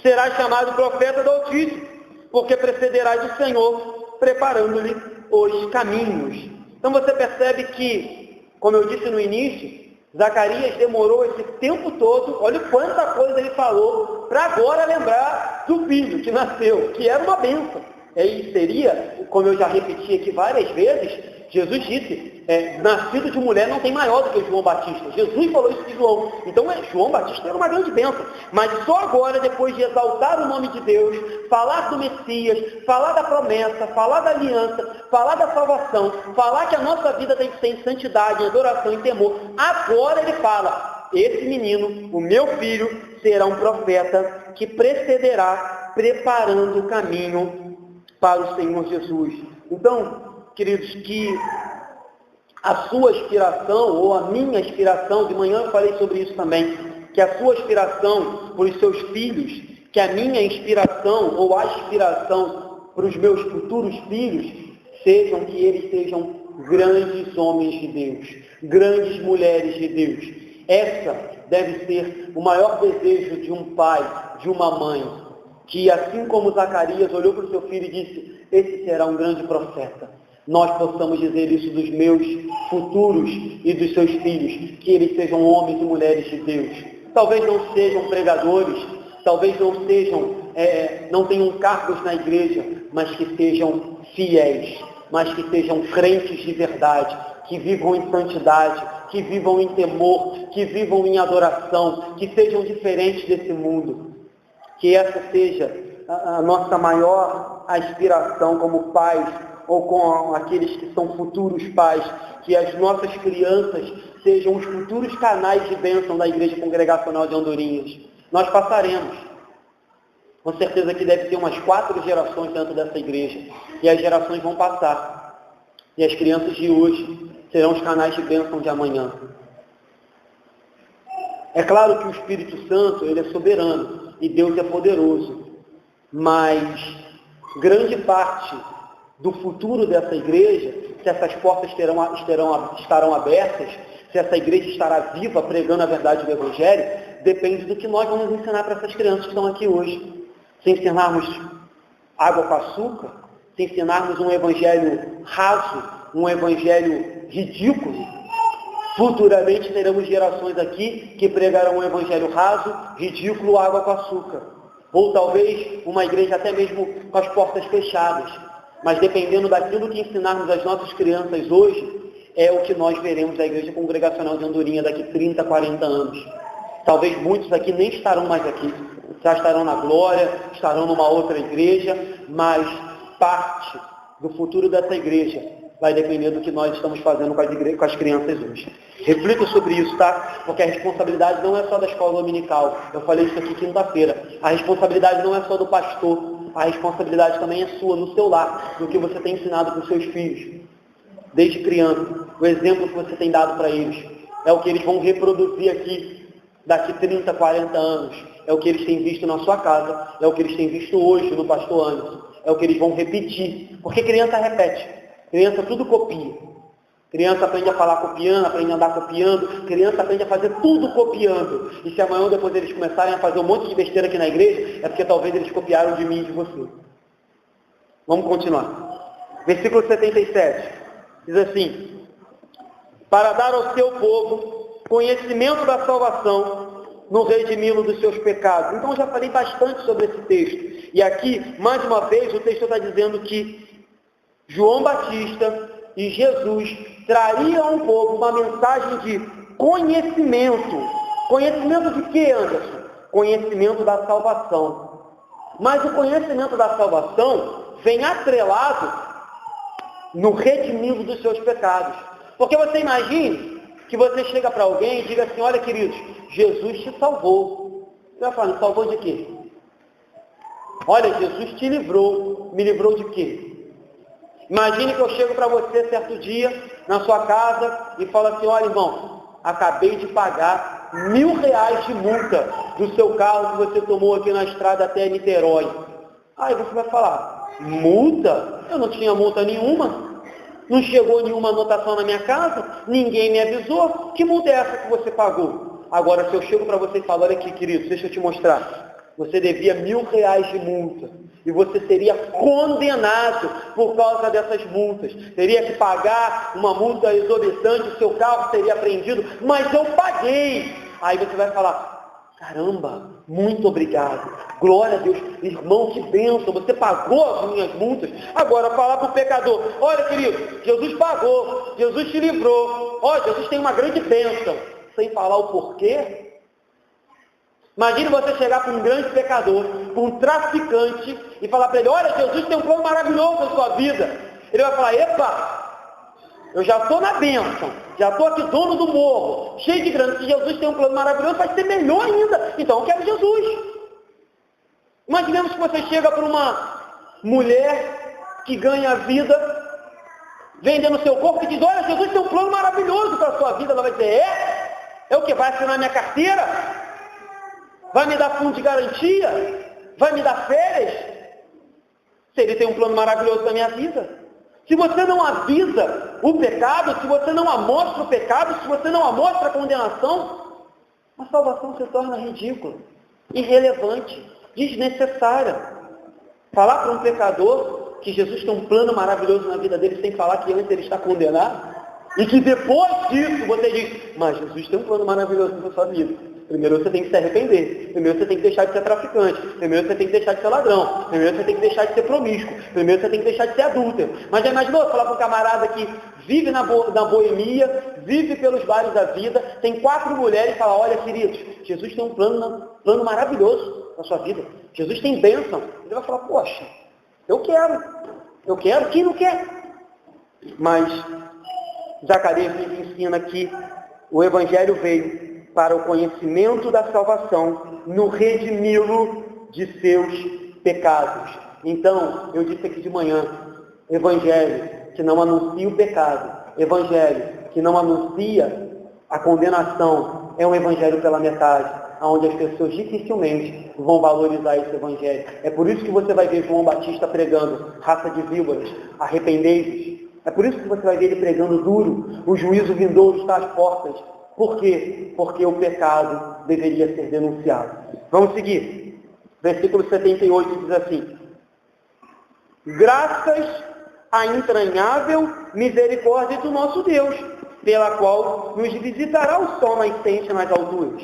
serás chamado profeta do Altíssimo, porque precederás do Senhor, preparando-lhe os caminhos. Então você percebe que, como eu disse no início, Zacarias demorou esse tempo todo, olha quanta coisa ele falou, para agora lembrar do filho que nasceu, que era uma bênção. E seria, como eu já repeti aqui várias vezes, Jesus disse, nascido de mulher não tem maior do que João Batista. Jesus falou isso de João. Então João Batista era uma grande bênção. Mas só agora, depois de exaltar o nome de Deus, falar do Messias, falar da promessa, falar da aliança, falar da salvação, falar que a nossa vida tem que ser em santidade, em adoração, em temor, agora ele fala, esse menino, o meu filho, será um profeta que precederá, preparando o caminho para o Senhor Jesus. Então, queridos, que a sua aspiração, ou a minha aspiração, de manhã eu falei sobre isso também, que a sua aspiração para os seus filhos, que a minha inspiração ou aspiração para os meus futuros filhos, sejam que eles sejam grandes homens de Deus, grandes mulheres de Deus. Essa deve ser o maior desejo de um pai, de uma mãe, que assim como Zacarias olhou para o seu filho e disse, esse será um grande profeta, nós possamos dizer isso dos meus futuros e dos seus filhos, que eles sejam homens e mulheres de Deus. Talvez não sejam pregadores, talvez não sejam, não tenham cargos na igreja, mas que sejam fiéis, mas que sejam crentes de verdade, que vivam em santidade, que vivam em temor, que vivam em adoração, que sejam diferentes desse mundo. Que essa seja a nossa maior aspiração como pais, ou com aqueles que são futuros pais, que as nossas crianças sejam os futuros canais de bênção da Igreja Congregacional de Andorinhas. Nós passaremos. Com certeza que deve ter umas 4 gerações dentro dessa igreja. E as gerações vão passar. E as crianças de hoje serão os canais de bênção de amanhã. É claro que o Espírito Santo, ele é soberano. E Deus é poderoso. Mas grande parte do futuro dessa igreja, se essas portas estarão abertas, se essa igreja estará viva pregando a verdade do Evangelho, depende do que nós vamos ensinar para essas crianças que estão aqui hoje. Se ensinarmos água com açúcar, se ensinarmos um evangelho raso, um evangelho ridículo, futuramente teremos gerações aqui que pregarão um evangelho raso, ridículo, água com açúcar. Ou talvez uma igreja até mesmo com as portas fechadas. Mas dependendo daquilo que ensinarmos às nossas crianças hoje, é o que nós veremos da Igreja Congregacional de Andorinha daqui 30, 40 anos. Talvez muitos aqui nem estarão mais aqui. Já estarão na glória, estarão numa outra igreja, mas parte do futuro dessa igreja vai depender do que nós estamos fazendo com as crianças hoje. Reflita sobre isso, tá? Porque a responsabilidade não é só da escola dominical. Eu falei isso aqui quinta-feira. A responsabilidade não é só do pastor. A responsabilidade também é sua, no seu lar, no que você tem ensinado para os seus filhos. Desde criança, o exemplo que você tem dado para eles. É o que eles vão reproduzir aqui daqui 30, 40 anos. É o que eles têm visto na sua casa. É o que eles têm visto hoje no pastor Anderson. É o que eles vão repetir. Porque criança repete. Criança tudo copia. Criança aprende a falar copiando, aprende a andar copiando. Criança aprende a fazer tudo copiando. E se amanhã ou depois eles começarem a fazer um monte de besteira aqui na igreja, é porque talvez eles copiaram de mim e de você. Vamos continuar. Versículo 77. Diz assim: para dar ao seu povo conhecimento da salvação no redimi-lo dos seus pecados. Então, eu já falei bastante sobre esse texto. E aqui, mais uma vez, o texto está dizendo que João Batista e Jesus trariam ao povo uma mensagem de conhecimento. Conhecimento de quê, Anderson? Conhecimento da salvação. Mas o conhecimento da salvação vem atrelado no redimido dos seus pecados. Porque você imagine que você chega para alguém e diga assim: olha, queridos, Jesus te salvou. Você vai falar: me salvou de quê? Olha, Jesus te livrou. Me livrou de quê? Imagine que eu chego para você certo dia, na sua casa, e falo assim: olha, irmão, acabei de pagar R$1.000 de multa do seu carro que você tomou aqui na estrada até Niterói. Aí você vai falar: multa? Eu não tinha multa nenhuma. Não chegou nenhuma anotação na minha casa, ninguém me avisou. Que multa é essa que você pagou? Agora, se eu chego para você e falo: olha aqui, querido, deixa eu te mostrar. Você devia R$1.000 de multa. E você seria condenado por causa dessas multas. Teria que pagar uma multa exorbitante, o seu carro seria apreendido, mas eu paguei. Aí você vai falar: Caramba, muito obrigado. Glória a Deus. Irmão, que bênção, você pagou as minhas multas. Agora, falar para o pecador, olha, querido, Jesus pagou, Jesus te livrou. Olha, Jesus tem uma grande bênção. Sem falar o porquê. Imagine você chegar para um grande pecador, para um traficante, e falar para ele, olha, Jesus tem um plano maravilhoso na sua vida. Ele vai falar, epa, eu já estou na bênção, já estou aqui dono do morro, cheio de grana. Se Jesus tem um plano maravilhoso, vai ser melhor ainda. Então eu quero Jesus. Imaginemos que você chega para uma mulher que ganha a vida, vendendo seu corpo, e diz, olha, Jesus tem um plano maravilhoso para a sua vida. Ela vai dizer, é o que? Vai assinar minha carteira? Vai me dar fundo de garantia? Vai me dar férias? Se ele tem um plano maravilhoso para a minha vida. Se você não avisa o pecado, se você não amostra o pecado, se você não amostra a condenação, a salvação se torna ridícula, irrelevante, desnecessária. Falar para um pecador que Jesus tem um plano maravilhoso na vida dele, sem falar que antes ele está condenado, e que depois disso você diz, mas Jesus tem um plano maravilhoso na sua vida. Primeiro você tem que se arrepender. Primeiro você tem que deixar de ser traficante. Primeiro você tem que deixar de ser ladrão. Primeiro você tem que deixar de ser promíscuo. Primeiro você tem que deixar de ser adúltero. Mas já imaginou falar para um camarada que vive na boemia, vive pelos bares da vida, tem 4 mulheres e fala, olha, queridos, Jesus tem um plano maravilhoso na sua vida. Jesus tem bênção. Ele vai falar, poxa, eu quero, quem não quer? Mas Zacarias nos ensina que o Evangelho veio para o conhecimento da salvação, no redimi-lo de seus pecados. Então, eu disse aqui de manhã, Evangelho que não anuncia o pecado, Evangelho que não anuncia a condenação, é um Evangelho pela metade, onde as pessoas dificilmente vão valorizar esse Evangelho. É por isso que você vai ver João Batista pregando, raça de víboras, arrependei-vos. É por isso que você vai ver ele pregando duro, o juízo vindouro está às portas. Por quê? Porque o pecado deveria ser denunciado. Vamos seguir. Versículo 78 diz assim, graças à entranhável misericórdia do nosso Deus, pela qual nos visitará o sol nascente nas alturas,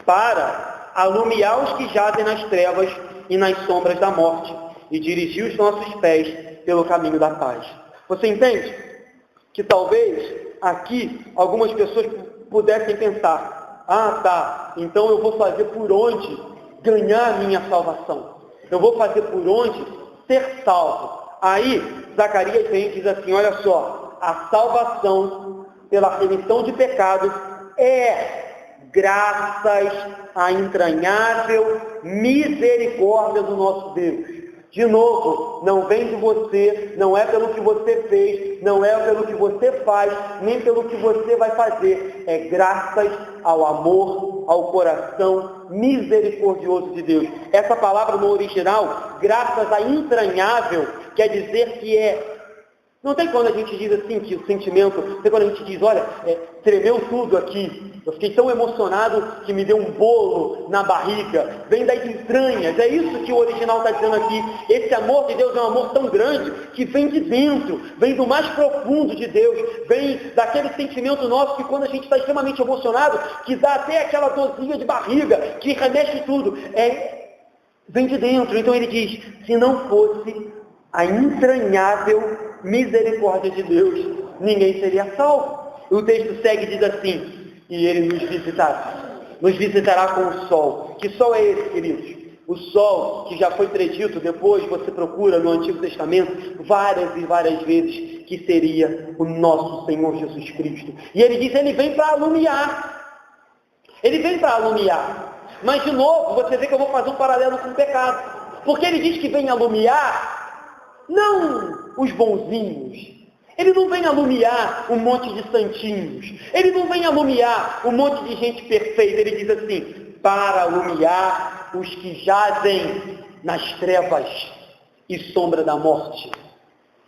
para alumiar os que jazem nas trevas e nas sombras da morte, e dirigir os nossos pés pelo caminho da paz. Você entende? Que talvez aqui algumas pessoas pudessem pensar, então eu vou fazer por onde ganhar a minha salvação. Eu vou fazer por onde ser salvo. Aí, Zacarias vem e diz assim, olha só, a salvação pela remissão de pecados é graças à entranhável misericórdia do nosso Deus. De novo, não vem de você, não é pelo que você fez, não é pelo que você faz, nem pelo que você vai fazer. É graças ao amor, ao coração misericordioso de Deus. Essa palavra no original, graças a entranhável, quer dizer que não tem quando a gente diz assim, que o sentimento, tem quando a gente diz, olha, tremeu tudo aqui, eu fiquei tão emocionado que me deu um bolo na barriga, vem das entranhas, é isso que o original está dizendo aqui. Esse amor de Deus é um amor tão grande que vem de dentro, vem do mais profundo de Deus, vem daquele sentimento nosso que quando a gente está extremamente emocionado, que dá até aquela dorzinha de barriga, que remexe tudo, vem de dentro. Então ele diz, se não fosse a entranhável misericórdia de Deus, ninguém seria salvo. O texto segue e diz assim, e ele nos visitará com o sol. Que sol é esse, queridos? O sol que já foi predito, depois você procura no Antigo Testamento, várias e várias vezes, que seria o nosso Senhor Jesus Cristo. E ele diz, ele vem para alumiar. Ele vem para alumiar. Mas de novo, você vê que eu vou fazer um paralelo com o pecado. Porque ele diz que vem alumiar não os bonzinhos. Ele não vem alumiar um monte de santinhos. Ele não vem alumiar um monte de gente perfeita. Ele diz assim, para alumiar os que jazem nas trevas e sombra da morte.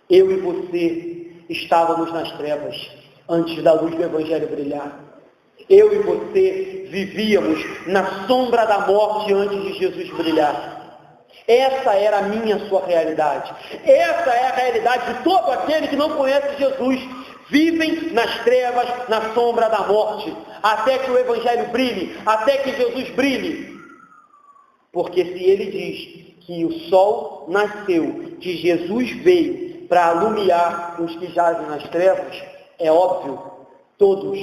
Eu e você estávamos nas trevas antes da luz do Evangelho brilhar. Eu e você vivíamos na sombra da morte antes de Jesus brilhar. Essa era a minha, sua realidade. Essa é a realidade de todo aquele que não conhece Jesus. vivem nas trevas, na sombra da morte, até que o Evangelho brilhe, até que Jesus brilhe. Porque se ele diz que o sol nasceu, que Jesus veio para alumiar os que jazem nas trevas, é óbvio, todos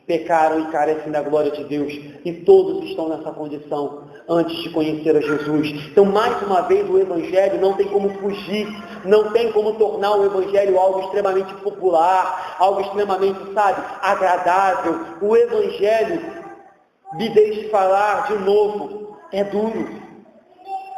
pecaram e carecem da glória de Deus, e todos estão nessa condição antes de conhecer a Jesus. Então, mais uma vez, o Evangelho não tem como fugir, não tem como tornar o Evangelho algo extremamente popular, algo extremamente, agradável. O Evangelho, me deixe falar de novo, é duro.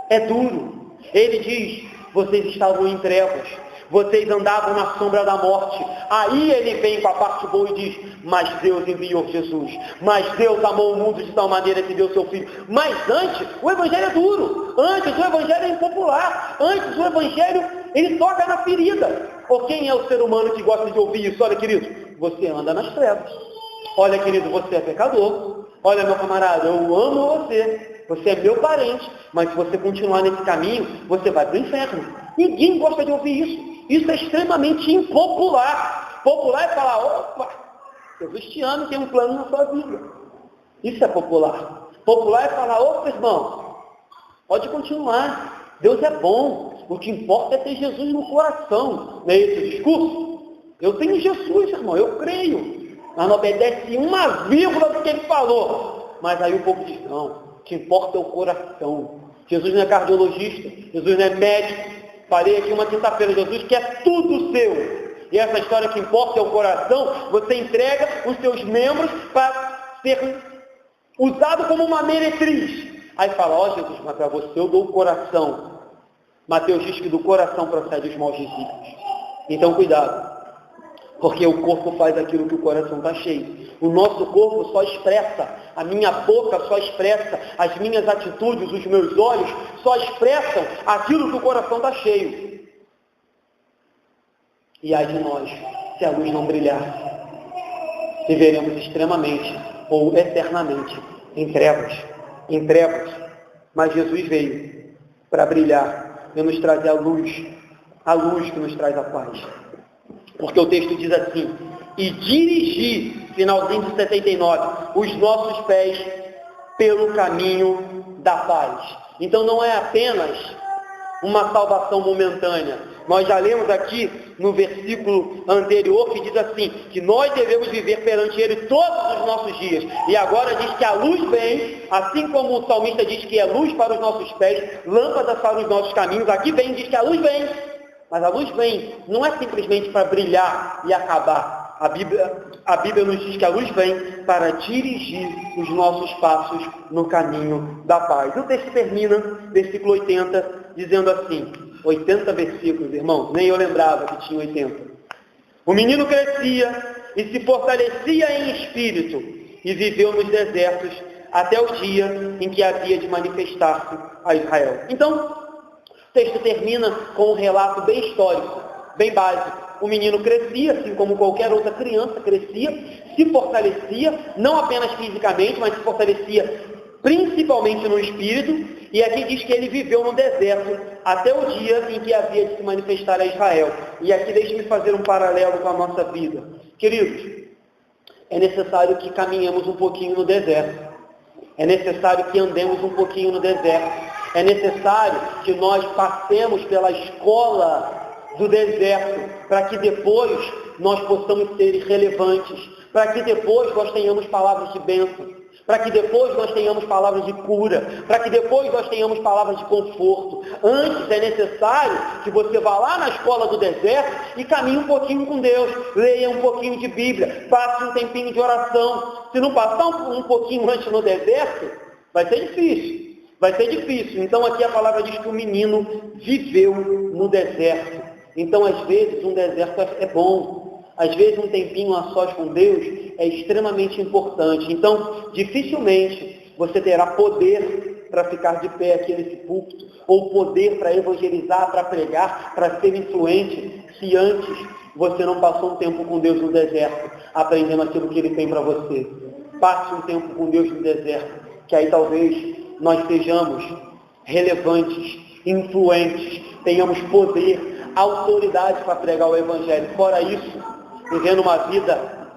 É duro. Ele diz, vocês estavam em trevas, vocês andavam na sombra da morte. Aí ele vem com a parte boa e diz, mas Deus enviou Jesus. Mas Deus amou o mundo de tal maneira que deu seu Filho. Mas antes, o Evangelho é duro. Antes, o Evangelho é impopular. Antes, o Evangelho, ele toca na ferida. Ou quem é o ser humano que gosta de ouvir isso? Olha, querido, você anda nas trevas. Olha, querido, você é pecador. Olha, meu camarada, eu amo você. Você é meu parente. Mas se você continuar nesse caminho, você vai para o inferno. Ninguém gosta de ouvir isso. Isso é extremamente impopular. Popular é falar, opa, Jesus te ama e tem um plano na sua vida. Isso é popular. Popular é falar, opa, irmão, pode continuar. Deus é bom. O que importa é ter Jesus no coração. Não é esse o discurso? Eu tenho Jesus, irmão, eu creio. Mas não obedece uma vírgula do que ele falou. Mas aí o povo diz, não, o que importa é o coração. Jesus não é cardiologista, Jesus não é médico. Falei aqui uma quinta-feira, Jesus quer tudo seu. E essa história que importa é o coração, você entrega os seus membros para ser usado como uma meretriz. Aí fala, ó Jesus, mas para você eu dou o coração. Mateus diz que do coração procede os maus desígnios. Então cuidado. Porque o corpo faz aquilo que o coração está cheio. O nosso corpo só expressa, a minha boca só expressa, as minhas atitudes, os meus olhos só expressam aquilo que o coração está cheio. E ai de nós, se a luz não brilhar, viveremos extremamente ou eternamente em trevas. Em trevas. Mas Jesus veio para brilhar e nos trazer a luz que nos traz a paz. Porque o texto diz assim, e dirigir, finalzinho de 79, os nossos pés pelo caminho da paz. Então não é apenas uma salvação momentânea. Nós já lemos aqui no versículo anterior que diz assim, que nós devemos viver perante Ele todos os nossos dias. E agora diz que a luz vem, assim como o salmista diz que é luz para os nossos pés, lâmpada para os nossos caminhos, aqui vem, diz que a luz vem. Mas a luz vem, não é simplesmente para brilhar e acabar. A Bíblia nos diz que a luz vem para dirigir os nossos passos no caminho da paz. O texto termina, versículo 80, dizendo assim, 80 versículos, irmãos, nem eu lembrava que tinha 80. O menino crescia e se fortalecia em espírito e viveu nos desertos até o dia em que havia de manifestar-se a Israel. Então, o texto termina com um relato bem histórico, bem básico. O menino crescia, assim como qualquer outra criança crescia, se fortalecia, não apenas fisicamente, mas se fortalecia principalmente no espírito, e aqui diz que ele viveu no deserto até o dia em que havia de se manifestar a Israel. E aqui deixe-me fazer um paralelo com a nossa vida. Queridos, é necessário que caminhemos um pouquinho no deserto. É necessário que andemos um pouquinho no deserto. É necessário que nós passemos pela escola do deserto, para que depois nós possamos ser relevantes, para que depois nós tenhamos palavras de bênção, para que depois nós tenhamos palavras de cura, para que depois nós tenhamos palavras de conforto. Antes é necessário que você vá lá na escola do deserto e caminhe um pouquinho com Deus, leia um pouquinho de Bíblia, passe um tempinho de oração. Se não passar um pouquinho antes no deserto, vai ser difícil. Vai ser difícil. Então aqui a palavra diz que o menino viveu no deserto. Então às vezes um deserto é bom. Às vezes um tempinho a sós com Deus é extremamente importante. Então dificilmente você terá poder para ficar de pé aqui nesse púlpito, ou poder para evangelizar, para pregar, para ser influente, se antes você não passou um tempo com Deus no deserto, aprendendo aquilo que Ele tem para você. Passe um tempo com Deus no deserto, que aí talvez nós sejamos relevantes, influentes, tenhamos poder, autoridade para pregar o Evangelho. Fora isso, vivendo uma vida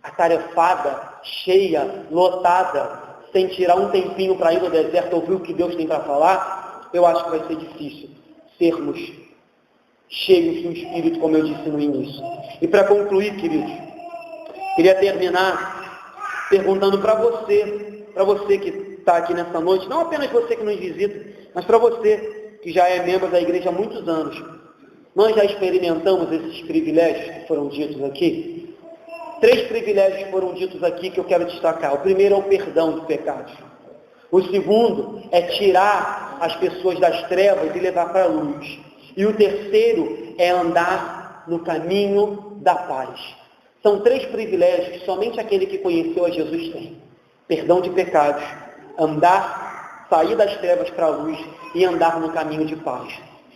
atarefada, cheia, lotada, sem tirar um tempinho para ir no deserto ouvir o que Deus tem para falar, eu acho que vai ser difícil sermos cheios do Espírito, como eu disse no início. E para concluir, queridos, queria terminar perguntando para você que está aqui nessa noite, não apenas você que nos visita, mas para você que já é membro da igreja há muitos anos. Nós já experimentamos esses privilégios que foram ditos aqui? 3 privilégios foram ditos aqui que eu quero destacar. O primeiro é o perdão dos pecados. O segundo é tirar as pessoas das trevas e levar para a luz. E o terceiro é andar no caminho da paz. São 3 privilégios que somente aquele que conheceu a Jesus tem. Perdão de pecados, sair das trevas para a luz e andar no caminho de paz.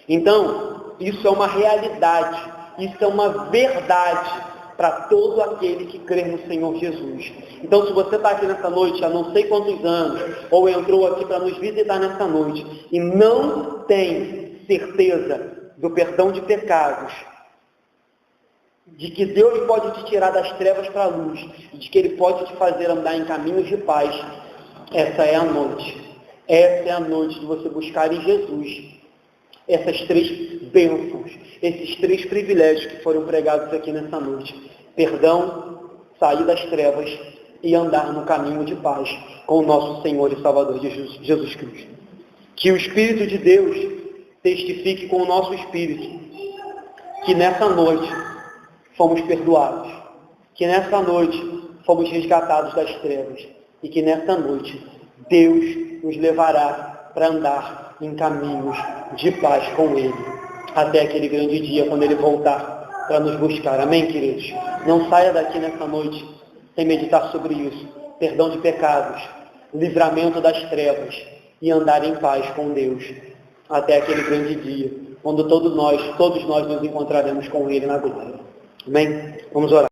Então, isso é uma realidade, isso é uma verdade para todo aquele que crê no Senhor Jesus. Então, se você está aqui nessa noite há não sei quantos anos, ou entrou aqui para nos visitar nessa noite, e não tem certeza do perdão de pecados, de que Deus pode te tirar das trevas para a luz, de que Ele pode te fazer andar em caminhos de paz, essa é a noite. Essa é a noite de você buscar em Jesus essas 3 bênçãos, esses 3 privilégios que foram pregados aqui nessa noite. Perdão, sair das trevas e andar no caminho de paz com o nosso Senhor e Salvador Jesus Cristo. Que o Espírito de Deus testifique com o nosso Espírito que nessa noite fomos perdoados, que nessa noite fomos resgatados das trevas e que nessa noite Deus nos levará para andar em caminhos de paz com Ele, até aquele grande dia, quando Ele voltar para nos buscar. Amém, queridos? Não saia daqui nessa noite sem meditar sobre isso. Perdão de pecados, livramento das trevas e andar em paz com Deus, até aquele grande dia, quando todos nós nos encontraremos com Ele na glória. Amém? Vamos orar.